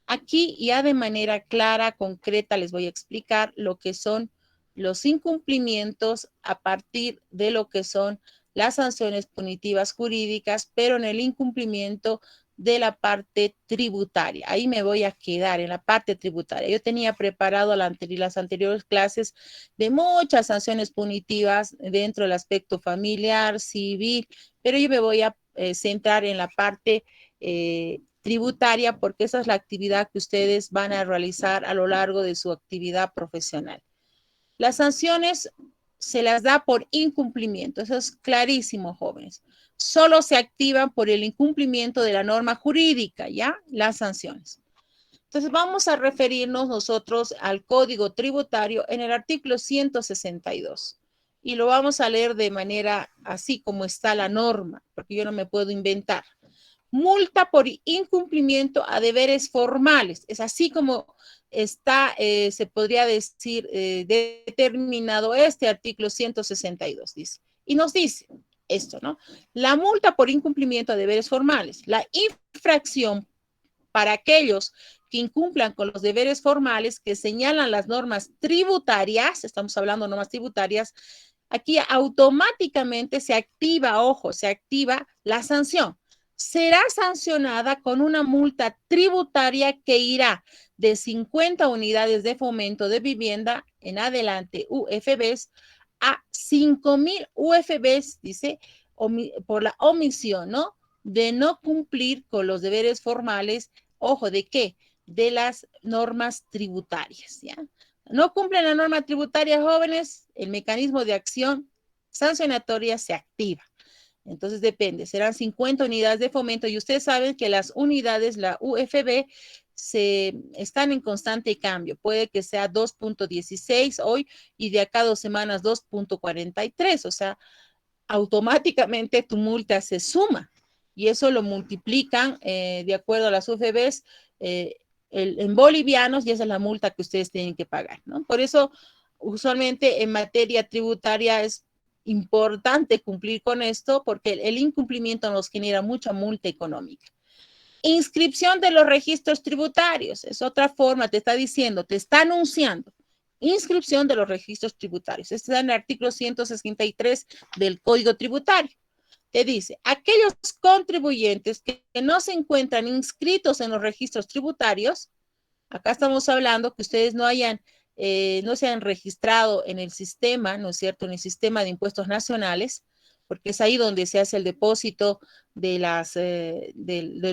Aquí ya de manera clara, concreta, les voy a explicar lo que son los incumplimientos a partir de lo que son las sanciones punitivas jurídicas, pero en el incumplimiento de la parte tributaria. Ahí me voy a quedar en la parte tributaria. Yo tenía preparado las anteriores clases de muchas sanciones punitivas dentro del aspecto familiar, civil, pero yo me voy a centrar en la parte tributaria porque esa es la actividad que ustedes van a realizar a lo largo de su actividad profesional. Las sanciones se las da por incumplimiento, eso es clarísimo, jóvenes. Solo se activan por el incumplimiento de la norma jurídica, ¿ya? Las sanciones. Entonces vamos a referirnos nosotros al Código Tributario en el artículo 162 y lo vamos a leer de manera así como está la norma, porque yo no me puedo inventar. Multa por incumplimiento a deberes formales. Es así como está, se podría decir, determinado este artículo 162, dice. Y nos dice, esto, ¿no? La multa por incumplimiento de deberes formales, la infracción para aquellos que incumplan con los deberes formales que señalan las normas tributarias, estamos hablando de normas tributarias, aquí automáticamente se activa, ojo, se activa la sanción. Será sancionada con una multa tributaria que irá de 50 unidades de fomento de vivienda en adelante, UFBs, a 5,000 UFBs, dice, por la omisión, ¿no? De no cumplir con los deberes formales, ojo, ¿de qué? De las normas tributarias, ¿ya? No cumplen la norma tributaria, jóvenes, el mecanismo de acción sancionatoria se activa. Entonces depende, serán 50 unidades de fomento y ustedes saben que las unidades, la UFB, están en constante cambio. Puede que sea 2.16 hoy y de acá a 2 semanas 2.43, o sea, automáticamente tu multa se suma y eso lo multiplican de acuerdo a las UFBs en bolivianos y esa es la multa que ustedes tienen que pagar, ¿no? Por eso, usualmente en materia tributaria es importante cumplir con esto porque el incumplimiento nos genera mucha multa económica. Inscripción de los registros tributarios, es otra forma, te está diciendo, te está anunciando. Inscripción de los registros tributarios. Este está en el artículo 163 del Código Tributario. Te dice, aquellos contribuyentes que no se encuentran inscritos en los registros tributarios, acá estamos hablando que ustedes no se han registrado en el sistema, ¿no es cierto?, en el sistema de impuestos nacionales, porque es ahí donde se hace el depósito de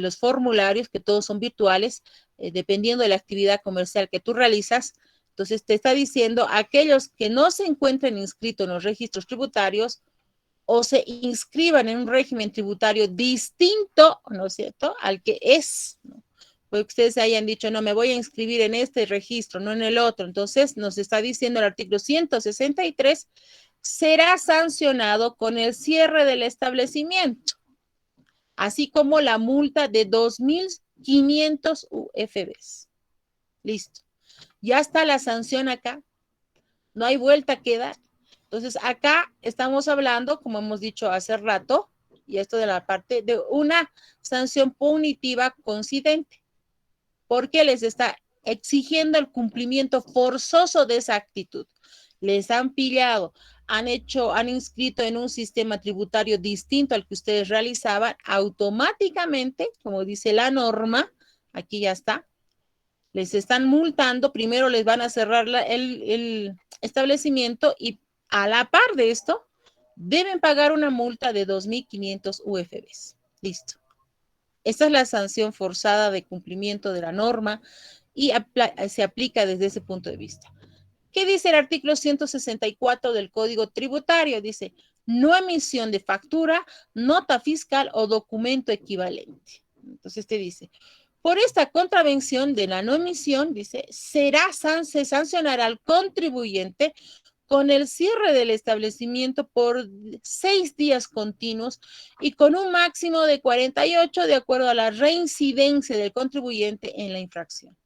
los formularios, que todos son virtuales, dependiendo de la actividad comercial que tú realizas. Entonces, te está diciendo, aquellos que no se encuentren inscritos en los registros tributarios o se inscriban en un régimen tributario distinto, ¿no es cierto?, al que es, ¿no? Porque ustedes hayan dicho, no, me voy a inscribir en este registro, no en el otro. Entonces, nos está diciendo el artículo 163, será sancionado con el cierre del establecimiento, así como la multa de 2.500 UFBs. Listo. Ya está la sanción acá. No hay vuelta que dar. Entonces, acá estamos hablando, como hemos dicho hace rato, y esto de la parte de una sanción punitiva coincidente, porque les está exigiendo el cumplimiento forzoso de esa actitud. Les han pillado, han inscrito en un sistema tributario distinto al que ustedes realizaban, automáticamente, como dice la norma, aquí ya está, les están multando, primero les van a cerrar el establecimiento y a la par de esto, deben pagar una multa de 2.500 UFBs. Listo. Esta es la sanción forzada de cumplimiento de la norma y se aplica desde ese punto de vista. ¿Qué dice el artículo 164 del Código Tributario? Dice, no emisión de factura, nota fiscal o documento equivalente. Entonces te dice, por esta contravención de la no emisión, dice, se sancionará al contribuyente con el cierre del establecimiento por 6 días continuos y con un máximo de 48 de acuerdo a la reincidencia del contribuyente en la infracción.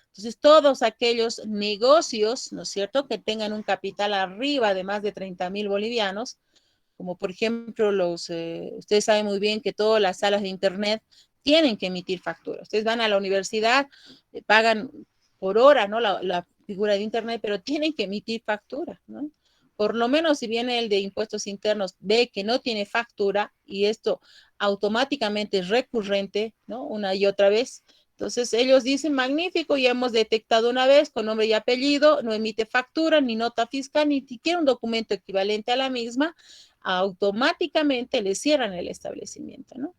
Entonces, todos aquellos negocios, ¿no es cierto?, que tengan un capital arriba de más de 30,000 bolivianos, como por ejemplo ustedes saben muy bien que todas las salas de internet tienen que emitir facturas. Ustedes van a la universidad, pagan por hora, ¿no?, la figura de internet, pero tienen que emitir factura, ¿no? Por lo menos si viene el de impuestos internos, ve que no tiene factura y esto automáticamente es recurrente, ¿no?, una y otra vez. Entonces ellos dicen, magnífico, ya hemos detectado una vez con nombre y apellido, no emite factura, ni nota fiscal, ni siquiera un documento equivalente a la misma, automáticamente le cierran el establecimiento, ¿no?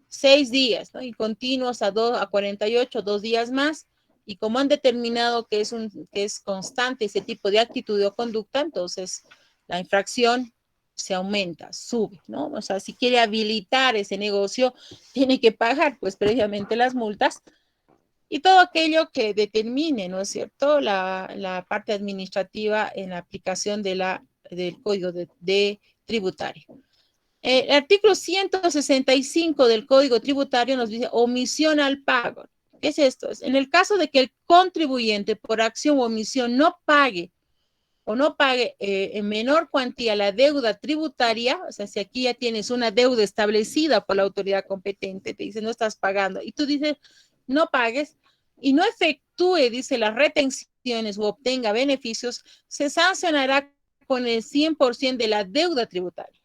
6 días, ¿no? Y continuos a 48, 2 días más. Y como han determinado que es constante ese tipo de actitud o conducta, entonces la infracción se aumenta, sube, ¿no? O sea, si quiere habilitar ese negocio, tiene que pagar, pues, previamente las multas y todo aquello que determine, ¿no es cierto?, la parte administrativa en la aplicación del Código de Tributario. El artículo 165 del Código Tributario nos dice omisión al pago. ¿Qué es esto? En el caso de que el contribuyente por acción o omisión no pague o no pague en menor cuantía la deuda tributaria, o sea, si aquí ya tienes una deuda establecida por la autoridad competente, te dice no estás pagando, y tú dices no pagues, y no efectúe, dice, las retenciones u obtenga beneficios, se sancionará con el 100% de la deuda tributaria.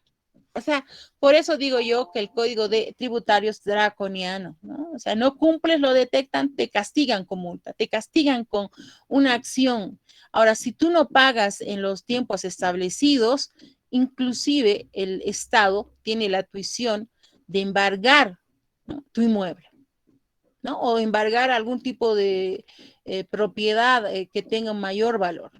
O sea, por eso digo yo que el código de tributario es draconiano, ¿no? O sea, no cumples, lo detectan, te castigan con multa, te castigan con una acción. Ahora, si tú no pagas en los tiempos establecidos, inclusive el Estado tiene la tuición de embargar, ¿no?, tu inmueble, ¿no? O embargar algún tipo de propiedad que tenga un mayor valor.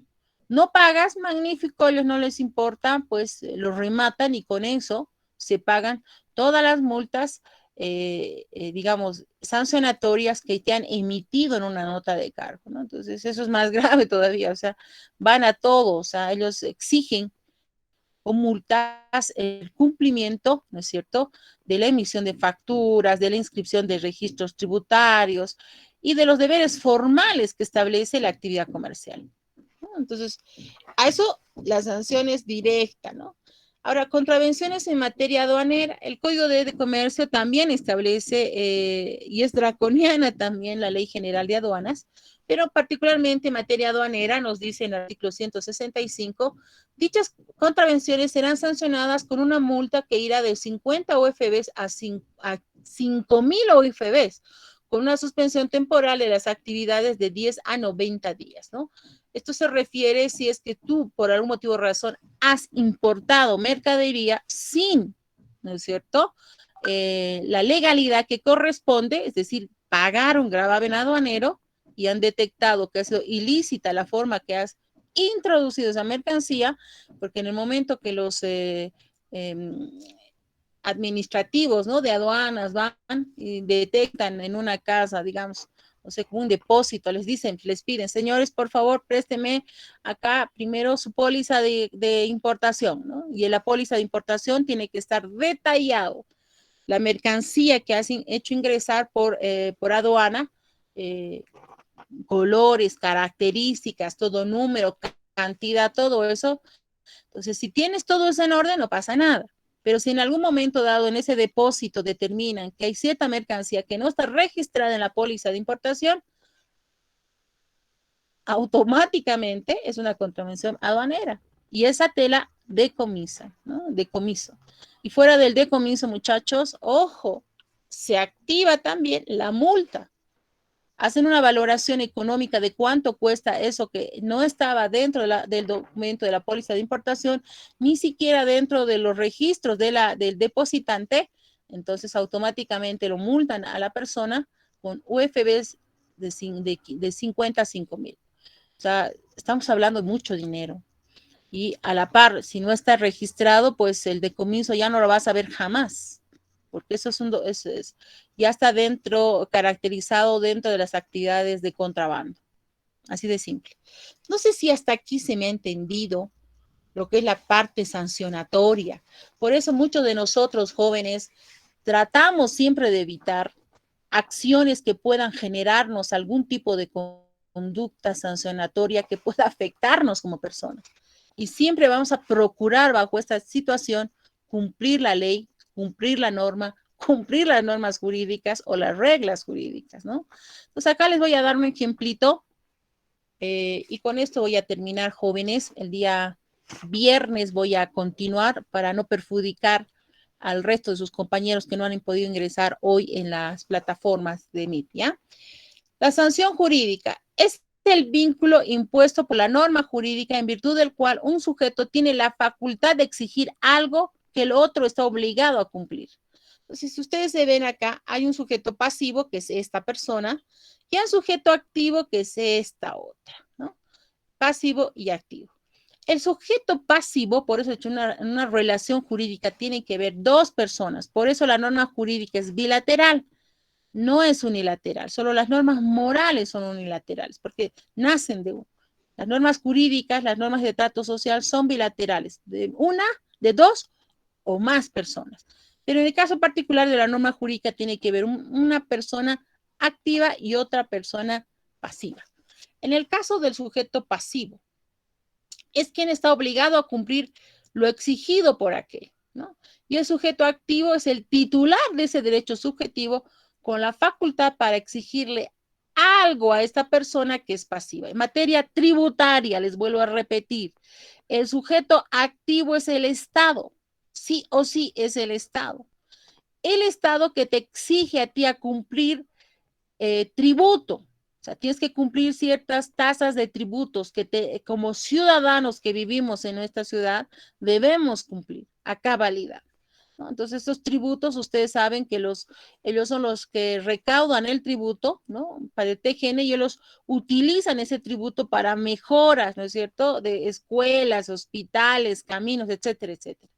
No pagas, magnífico, a ellos no les importa, pues los rematan y con eso se pagan todas las multas, digamos, sancionatorias que te han emitido en una nota de cargo, ¿no? Entonces, eso es más grave todavía, o sea, van a todo, o sea, ellos exigen o multas el cumplimiento, ¿no es cierto?, de la emisión de facturas, de la inscripción de registros tributarios y de los deberes formales que establece la actividad comercial, ¿no? Entonces, a eso la sanción es directa, ¿no? Ahora, contravenciones en materia aduanera, el Código de Comercio también establece, y es draconiana también la Ley General de Aduanas, pero particularmente en materia aduanera nos dice en el artículo 165, dichas contravenciones serán sancionadas con una multa que irá de 50 UFBs a 5,000 UFBs, con una suspensión temporal de las actividades de 10 a 90 días, ¿no? Esto se refiere si es que tú, por algún motivo o razón, has importado mercadería sin, ¿no es cierto?, la legalidad que corresponde, es decir, pagar un gravamen aduanero y han detectado que ha sido ilícita la forma que has introducido esa mercancía, porque en el momento que los administrativos, ¿no?, de aduanas van y detectan en una casa, digamos, o sea, un depósito, les dicen, les piden, señores, por favor, présteme acá primero su póliza de importación, ¿no? Y en la póliza de importación tiene que estar detallado la mercancía que has hecho ingresar por aduana, eh, colores, características, todo número, cantidad, todo eso. Entonces, si tienes todo eso en orden, no pasa nada. Pero si en algún momento dado en ese depósito determinan que hay cierta mercancía que no está registrada en la póliza de importación, automáticamente es una contravención aduanera y esa tela decomisa, ¿no? Decomiso. Y fuera del decomiso, muchachos, ojo, se activa también la multa. Hacen una valoración económica de cuánto cuesta eso que no estaba dentro del documento de la póliza de importación, ni siquiera dentro de los registros del depositante. Entonces, automáticamente lo multan a la persona con UFBs de 50 a 5,000. O sea, estamos hablando de mucho dinero. Y a la par, si no está registrado, pues el decomiso ya no lo vas a ver jamás, porque eso ya está dentro, caracterizado dentro de las actividades de contrabando. Así de simple. No sé si hasta aquí se me ha entendido lo que es la parte sancionatoria. Por eso muchos de nosotros jóvenes tratamos siempre de evitar acciones que puedan generarnos algún tipo de conducta sancionatoria que pueda afectarnos como personas. Y siempre vamos a procurar bajo esta situación cumplir la ley, cumplir la norma, cumplir las normas jurídicas o las reglas jurídicas, ¿no? Entonces acá les voy a dar un ejemplito y con esto voy a terminar, jóvenes. El día viernes voy a continuar para no perjudicar al resto de sus compañeros que no han podido ingresar hoy en las plataformas de Meet, ¿ya? La sanción jurídica es el vínculo impuesto por la norma jurídica en virtud del cual un sujeto tiene la facultad de exigir algo que el otro está obligado a cumplir. Entonces, si ustedes se ven acá, hay un sujeto pasivo, que es esta persona, y un sujeto activo, que es esta otra, ¿no? Pasivo y activo. El sujeto pasivo, por eso he hecho una relación jurídica, tiene que ver dos personas. Por eso la norma jurídica es bilateral, no es unilateral. Solo las normas morales son unilaterales, porque nacen de uno. Las normas jurídicas, las normas de trato social son bilaterales, de una, de dos o más personas. Pero en el caso particular de la norma jurídica tiene que ver una persona activa y otra persona pasiva. En el caso del sujeto pasivo, es quien está obligado a cumplir lo exigido por aquel, ¿no? Y el sujeto activo es el titular de ese derecho subjetivo con la facultad para exigirle algo a esta persona que es pasiva. En materia tributaria, les vuelvo a repetir, el sujeto activo es el Estado, sí o sí es el Estado. El Estado que te exige a ti a cumplir tributo. O sea, tienes que cumplir ciertas tasas de tributos que como ciudadanos que vivimos en nuestra ciudad debemos cumplir a cabalidad, ¿no? Entonces, estos tributos, ustedes saben que ellos son los que recaudan el tributo, ¿no? Para el TGN y ellos utilizan ese tributo para mejoras, ¿no es cierto? De escuelas, hospitales, caminos, etcétera, etcétera.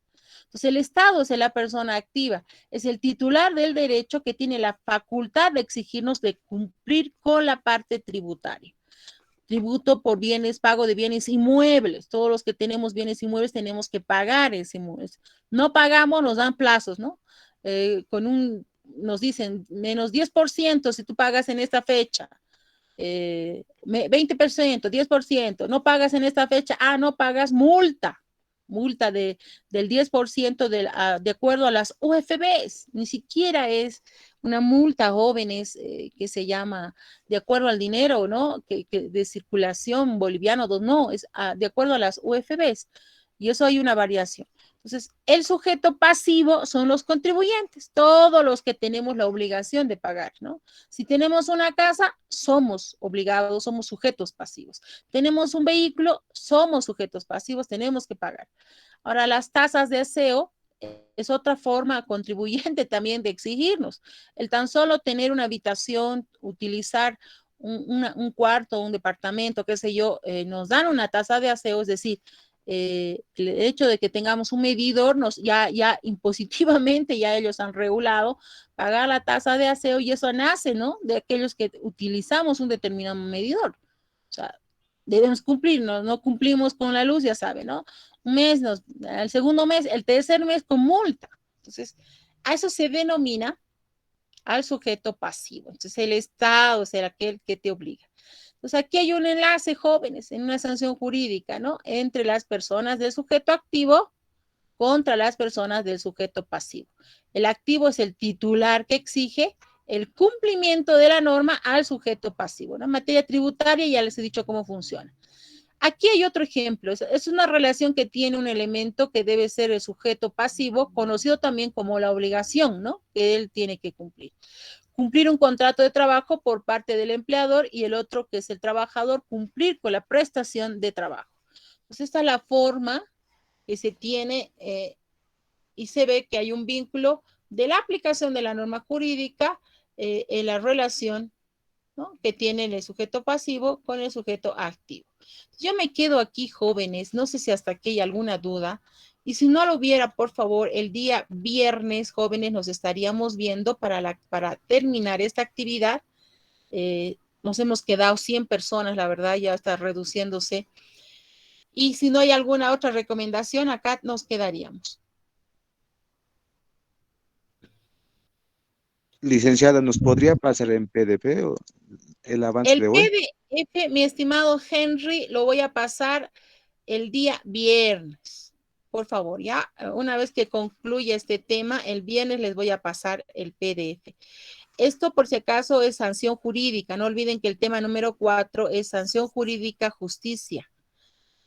Entonces, el Estado es la persona activa, es el titular del derecho que tiene la facultad de exigirnos de cumplir con la parte tributaria. Tributo por bienes, pago de bienes inmuebles. Todos los que tenemos bienes inmuebles tenemos que pagar ese inmueble. No pagamos, nos dan plazos, ¿no? Nos dicen menos 10% si tú pagas en esta fecha. 20%, 10%, no pagas en esta fecha, no pagas multa del 10% de acuerdo a las UFBs, ni siquiera es una multa, jóvenes, que se llama de acuerdo al dinero, ¿no? Que de circulación boliviano, no, es de acuerdo a las UFBs, y eso hay una variación. Entonces, el sujeto pasivo son los contribuyentes, todos los que tenemos la obligación de pagar, ¿no? Si tenemos una casa, somos obligados, somos sujetos pasivos. Tenemos un vehículo, somos sujetos pasivos, tenemos que pagar. Ahora, las tasas de aseo es otra forma contribuyente también de exigirnos. El tan solo tener una habitación, utilizar un cuarto, un departamento, qué sé yo, nos dan una tasa de aseo, es decir, el hecho de que tengamos un medidor, ya impositivamente ya ellos han regulado pagar la tasa de aseo y eso nace, ¿no? De aquellos que utilizamos un determinado medidor. O sea, debemos cumplir, no cumplimos con la luz, ya saben, ¿no? Un mes, el segundo mes, el tercer mes con multa. Entonces, a eso se denomina al sujeto pasivo. Entonces, el Estado es aquel que te obliga. Entonces, aquí hay un enlace, jóvenes, en una sanción jurídica, ¿no? Entre las personas del sujeto activo contra las personas del sujeto pasivo. El activo es el titular que exige el cumplimiento de la norma al sujeto pasivo, ¿no? En materia tributaria ya les he dicho cómo funciona. Aquí hay otro ejemplo, es una relación que tiene un elemento que debe ser el sujeto pasivo, conocido también como la obligación, ¿no? Que él tiene que cumplir. Cumplir un contrato de trabajo por parte del empleador y el otro, que es el trabajador, cumplir con la prestación de trabajo. Entonces, esta es la forma que se tiene y se ve que hay un vínculo de la aplicación de la norma jurídica en la relación, ¿no?, que tiene el sujeto pasivo con el sujeto activo. Yo me quedo aquí, jóvenes, no sé si hasta aquí hay alguna duda, y si no lo hubiera, por favor, el día viernes, jóvenes, nos estaríamos viendo para terminar esta actividad. Nos hemos quedado 100 personas, la verdad, ya está reduciéndose. Y si no hay alguna otra recomendación, acá nos quedaríamos. Licenciada, ¿nos podría pasar en PDF o el avance El de hoy? PDF, mi estimado Henry, lo voy a pasar el día viernes. Por favor, ya una vez que concluya este tema, el viernes les voy a pasar el PDF. Esto, por si acaso, es sanción jurídica. No olviden que el tema número 4 es sanción jurídica, justicia.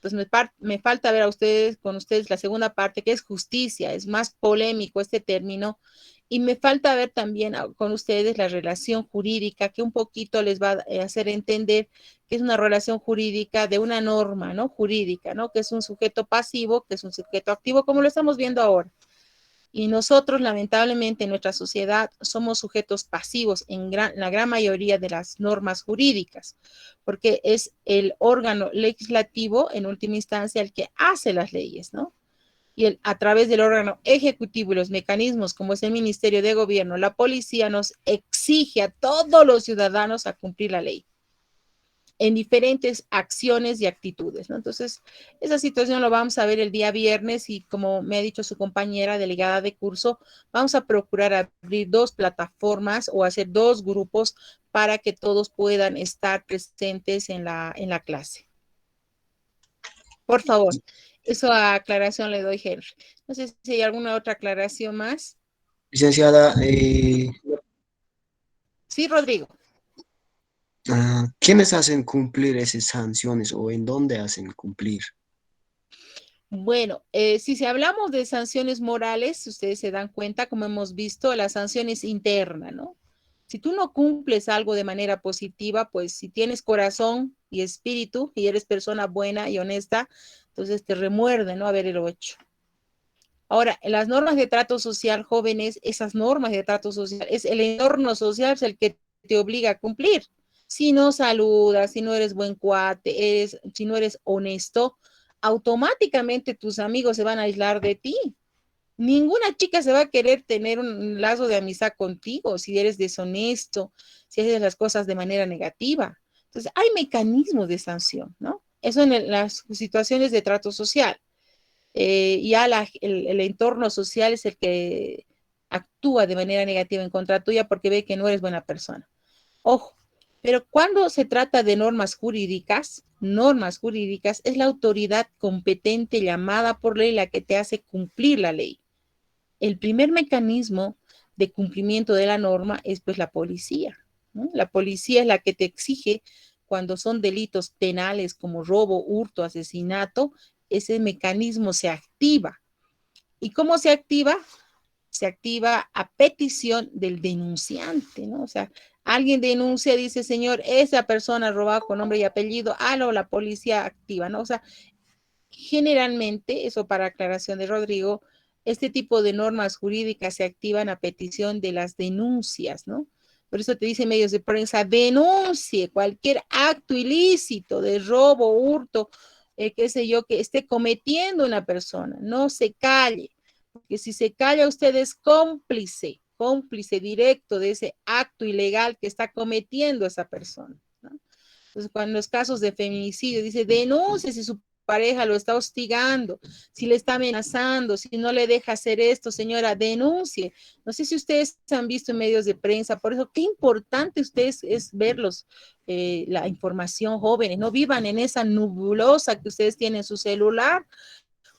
Entonces, me falta ver con ustedes la segunda parte, que es justicia. Es más polémico este término. Y me falta ver también con ustedes la relación jurídica, que un poquito les va a hacer entender que es una relación jurídica de una norma, ¿no? Jurídica, ¿no? Que es un sujeto pasivo, que es un sujeto activo, como lo estamos viendo ahora. Y nosotros, lamentablemente, en nuestra sociedad somos sujetos pasivos en la gran mayoría de las normas jurídicas, porque es el órgano legislativo, en última instancia, el que hace las leyes, ¿no? Y a través del órgano ejecutivo y los mecanismos como es el Ministerio de Gobierno, la policía nos exige a todos los ciudadanos a cumplir la ley en diferentes acciones y actitudes, ¿no? Entonces, esa situación lo vamos a ver el día viernes y como me ha dicho su compañera delegada de curso, vamos a procurar abrir 2 plataformas o hacer 2 grupos para que todos puedan estar presentes en la clase. Por favor, eso a aclaración le doy, Henry. No sé si hay alguna otra aclaración más. Licenciada, Sí, Rodrigo. ¿quiénes hacen cumplir esas sanciones o en dónde hacen cumplir? Bueno, si hablamos de sanciones morales, ustedes se dan cuenta, como hemos visto, la sanción es interna, ¿no? Si tú no cumples algo de manera positiva, pues si tienes corazón y espíritu y eres persona buena y honesta, entonces te remuerde no haberlo hecho. Ahora, en las normas de trato social, jóvenes, esas normas de trato social, es el entorno social es el que te obliga a cumplir. Si no saludas, si no eres buen cuate, si no eres honesto, automáticamente tus amigos se van a aislar de ti. Ninguna chica se va a querer tener un lazo de amistad contigo si eres deshonesto, si haces las cosas de manera negativa. Entonces, hay mecanismos de sanción, ¿no? Eso en las situaciones de trato social. Ya el entorno social es el que actúa de manera negativa en contra tuya porque ve que no eres buena persona. Ojo, pero cuando se trata de normas jurídicas es la autoridad competente llamada por ley la que te hace cumplir la ley. El primer mecanismo de cumplimiento de la norma es pues la policía, ¿no? La policía es la que te exige cuando son delitos penales como robo, hurto, asesinato, ese mecanismo se activa. ¿Y cómo se activa? Se activa a petición del denunciante, ¿no? O sea, alguien denuncia, dice, señor, esa persona robada con nombre y apellido, la policía activa, ¿no? O sea, generalmente, eso para aclaración de Rodrigo, este tipo de normas jurídicas se activan a petición de las denuncias, ¿no? Por eso te dicen medios de prensa, denuncie cualquier acto ilícito de robo, hurto, qué sé yo, que esté cometiendo una persona, no se calle, porque si se calla usted es cómplice, cómplice directo de ese acto ilegal que está cometiendo esa persona, ¿no? Entonces, cuando en los casos de feminicidio dice, denuncie si su pareja lo está hostigando, si le está amenazando, si no le deja hacer esto, señora, denuncie. No sé si ustedes han visto en medios de prensa, por eso qué importante ustedes es verlos, la información jóvenes, no vivan en esa nebulosa que ustedes tienen en su celular,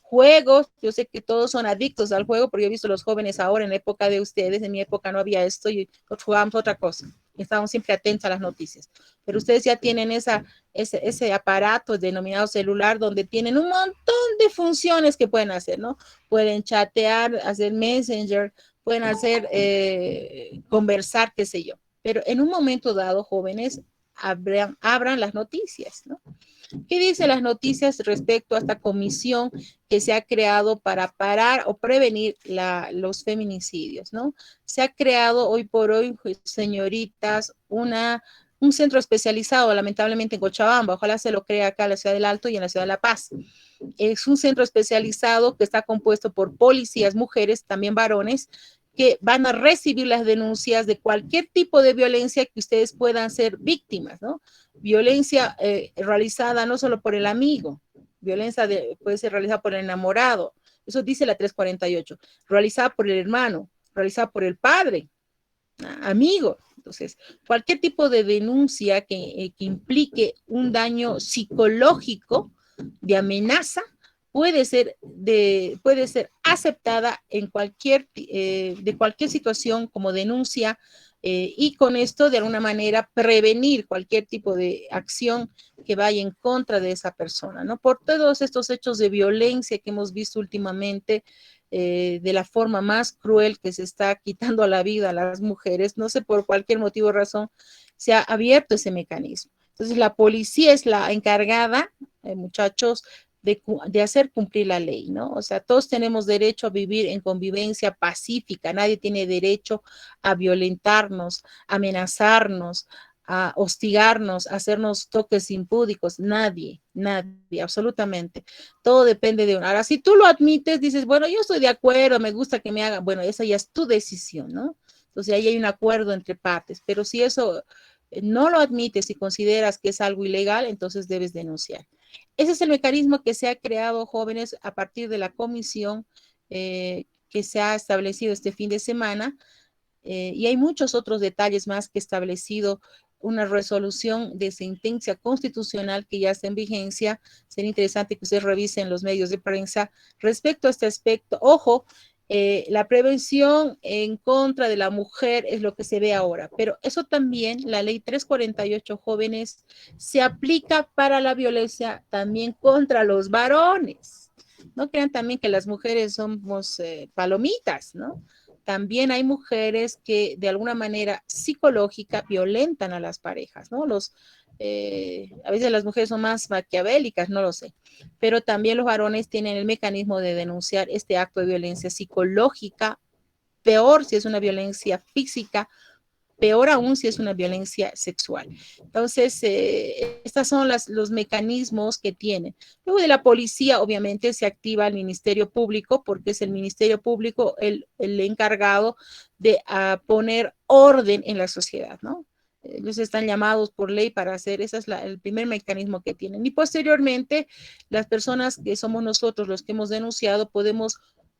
juegos, yo sé que todos son adictos al juego, pero yo he visto los jóvenes ahora en la época de ustedes, en mi época no había esto y jugábamos otra cosa, estábamos siempre atentos a las noticias, pero ustedes ya tienen ese aparato denominado celular donde tienen un montón de funciones que pueden hacer, ¿no? Pueden chatear, hacer messenger, pueden hacer, conversar, qué sé yo, pero en un momento dado, jóvenes, abran las noticias, ¿no? ¿Qué dicen las noticias respecto a esta comisión que se ha creado para parar o prevenir los feminicidios, ¿no? Se ha creado hoy por hoy, señoritas, un centro especializado, lamentablemente en Cochabamba, ojalá se lo crea acá en la ciudad del Alto y en la ciudad de La Paz. Es un centro especializado que está compuesto por policías, mujeres, también varones, que van a recibir las denuncias de cualquier tipo de violencia que ustedes puedan ser víctimas, ¿no? Violencia realizada no solo por el amigo, puede ser realizada por el enamorado, eso dice la 348, realizada por el hermano, realizada por el padre, amigo. Entonces, cualquier tipo de denuncia que implique un daño psicológico de amenaza puede ser aceptada en de cualquier situación como denuncia, y con esto de alguna manera prevenir cualquier tipo de acción que vaya en contra de esa persona, ¿no? Por todos estos hechos de violencia que hemos visto últimamente, de la forma más cruel que se está quitando la vida a las mujeres, no sé por cualquier motivo o razón, se ha abierto ese mecanismo. Entonces la policía es la encargada, muchachos, de hacer cumplir la ley, ¿no? O sea, todos tenemos derecho a vivir en convivencia pacífica, nadie tiene derecho a violentarnos, a amenazarnos, a hostigarnos, a hacernos toques impúdicos, nadie, absolutamente. Todo depende de uno. Ahora, si tú lo admites, dices, bueno, yo estoy de acuerdo, me gusta que me hagan, bueno, esa ya es tu decisión, ¿no? Entonces ahí hay un acuerdo entre partes, pero si eso no lo admites y consideras que es algo ilegal, entonces debes denunciar. Ese es el mecanismo que se ha creado, jóvenes, a partir de la comisión, que se ha establecido este fin de semana, y hay muchos otros detalles más que he establecido una resolución de sentencia constitucional que ya está en vigencia. Sería interesante que ustedes revisen los medios de prensa respecto a este aspecto. Ojo, la prevención en contra de la mujer es lo que se ve ahora, pero eso también, la ley 348 jóvenes, se aplica para la violencia también contra los varones. No crean también que las mujeres somos palomitas, ¿no? También hay mujeres que de alguna manera psicológica violentan a las parejas, ¿no? A veces las mujeres son más maquiavélicas, no lo sé, pero también los varones tienen el mecanismo de denunciar este acto de violencia psicológica, peor si es una violencia física, peor aún si es una violencia sexual. Entonces, estos son los mecanismos que tienen. Luego de la policía, obviamente, se activa el Ministerio Público, porque es el Ministerio Público el encargado de poner orden en la sociedad, ¿no? Ellos están llamados por ley para hacer, ese es el primer mecanismo que tienen. Y posteriormente, las personas que somos nosotros los que hemos denunciado, podemos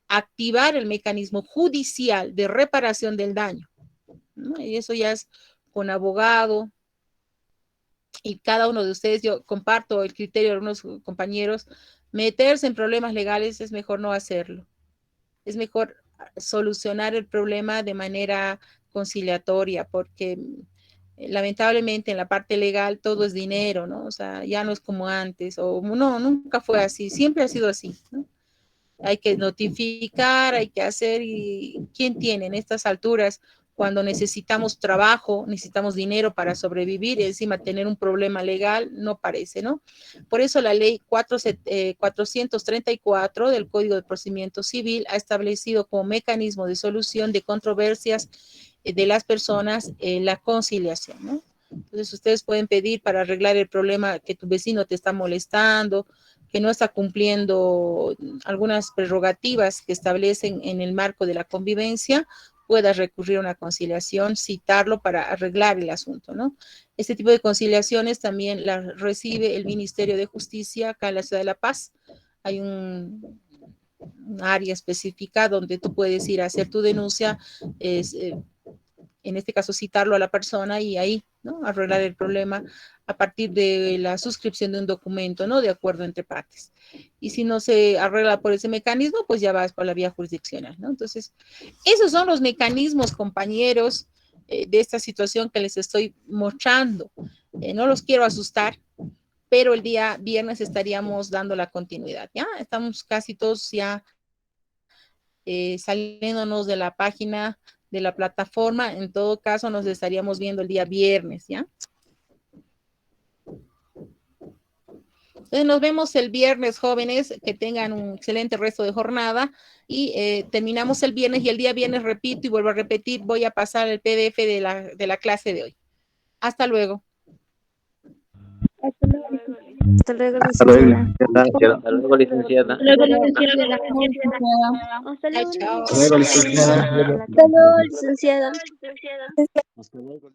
activar el mecanismo judicial de reparación del daño, ¿no? Y eso ya es con abogado, y cada uno de ustedes, yo comparto el criterio de algunos compañeros, meterse en problemas legales es mejor no hacerlo. Es mejor solucionar el problema de manera conciliatoria, porque lamentablemente en la parte legal todo es dinero, ¿no? O sea, ya no es como antes, o no, nunca fue así, siempre ha sido así, ¿no? Hay que notificar, hay que hacer, y ¿quién tiene en estas alturas? Cuando necesitamos trabajo, necesitamos dinero para sobrevivir, y encima tener un problema legal, no parece, ¿no? Por eso la ley 434 del Código de Procedimiento Civil ha establecido como mecanismo de solución de controversias de las personas la conciliación, ¿no? Entonces ustedes pueden pedir para arreglar el problema que tu vecino te está molestando, que no está cumpliendo algunas prerrogativas que establecen en el marco de la convivencia, puedas recurrir a una conciliación, citarlo para arreglar el asunto, ¿no? Este tipo de conciliaciones también las recibe el Ministerio de Justicia acá en la Ciudad de La Paz. Hay un área específica donde tú puedes ir a hacer tu denuncia, en este caso citarlo a la persona y ahí, ¿no? Arreglar el problema a partir de la suscripción de un documento, ¿no? De acuerdo entre partes. Y si no se arregla por ese mecanismo, pues ya vas por la vía jurisdiccional, ¿no? Entonces, esos son los mecanismos, compañeros, de esta situación que les estoy mostrando. No los quiero asustar, pero el día viernes estaríamos dando la continuidad, ¿ya? Estamos casi todos ya saliéndonos de la página de la plataforma. En todo caso, nos estaríamos viendo el día viernes, ¿ya? Entonces nos vemos el viernes, jóvenes, que tengan un excelente resto de jornada, y terminamos el viernes, y el día viernes repito y vuelvo a repetir, voy a pasar el PDF de la clase de hoy. Hasta luego. Hasta luego, Hasta luego, Hasta luego, licenciada. licenciada. Hasta luego, licenciada. Hasta luego, licenciada. Hasta luego, Chao. Hasta luego, licenciada. Hasta luego, licenciada. Hasta luego.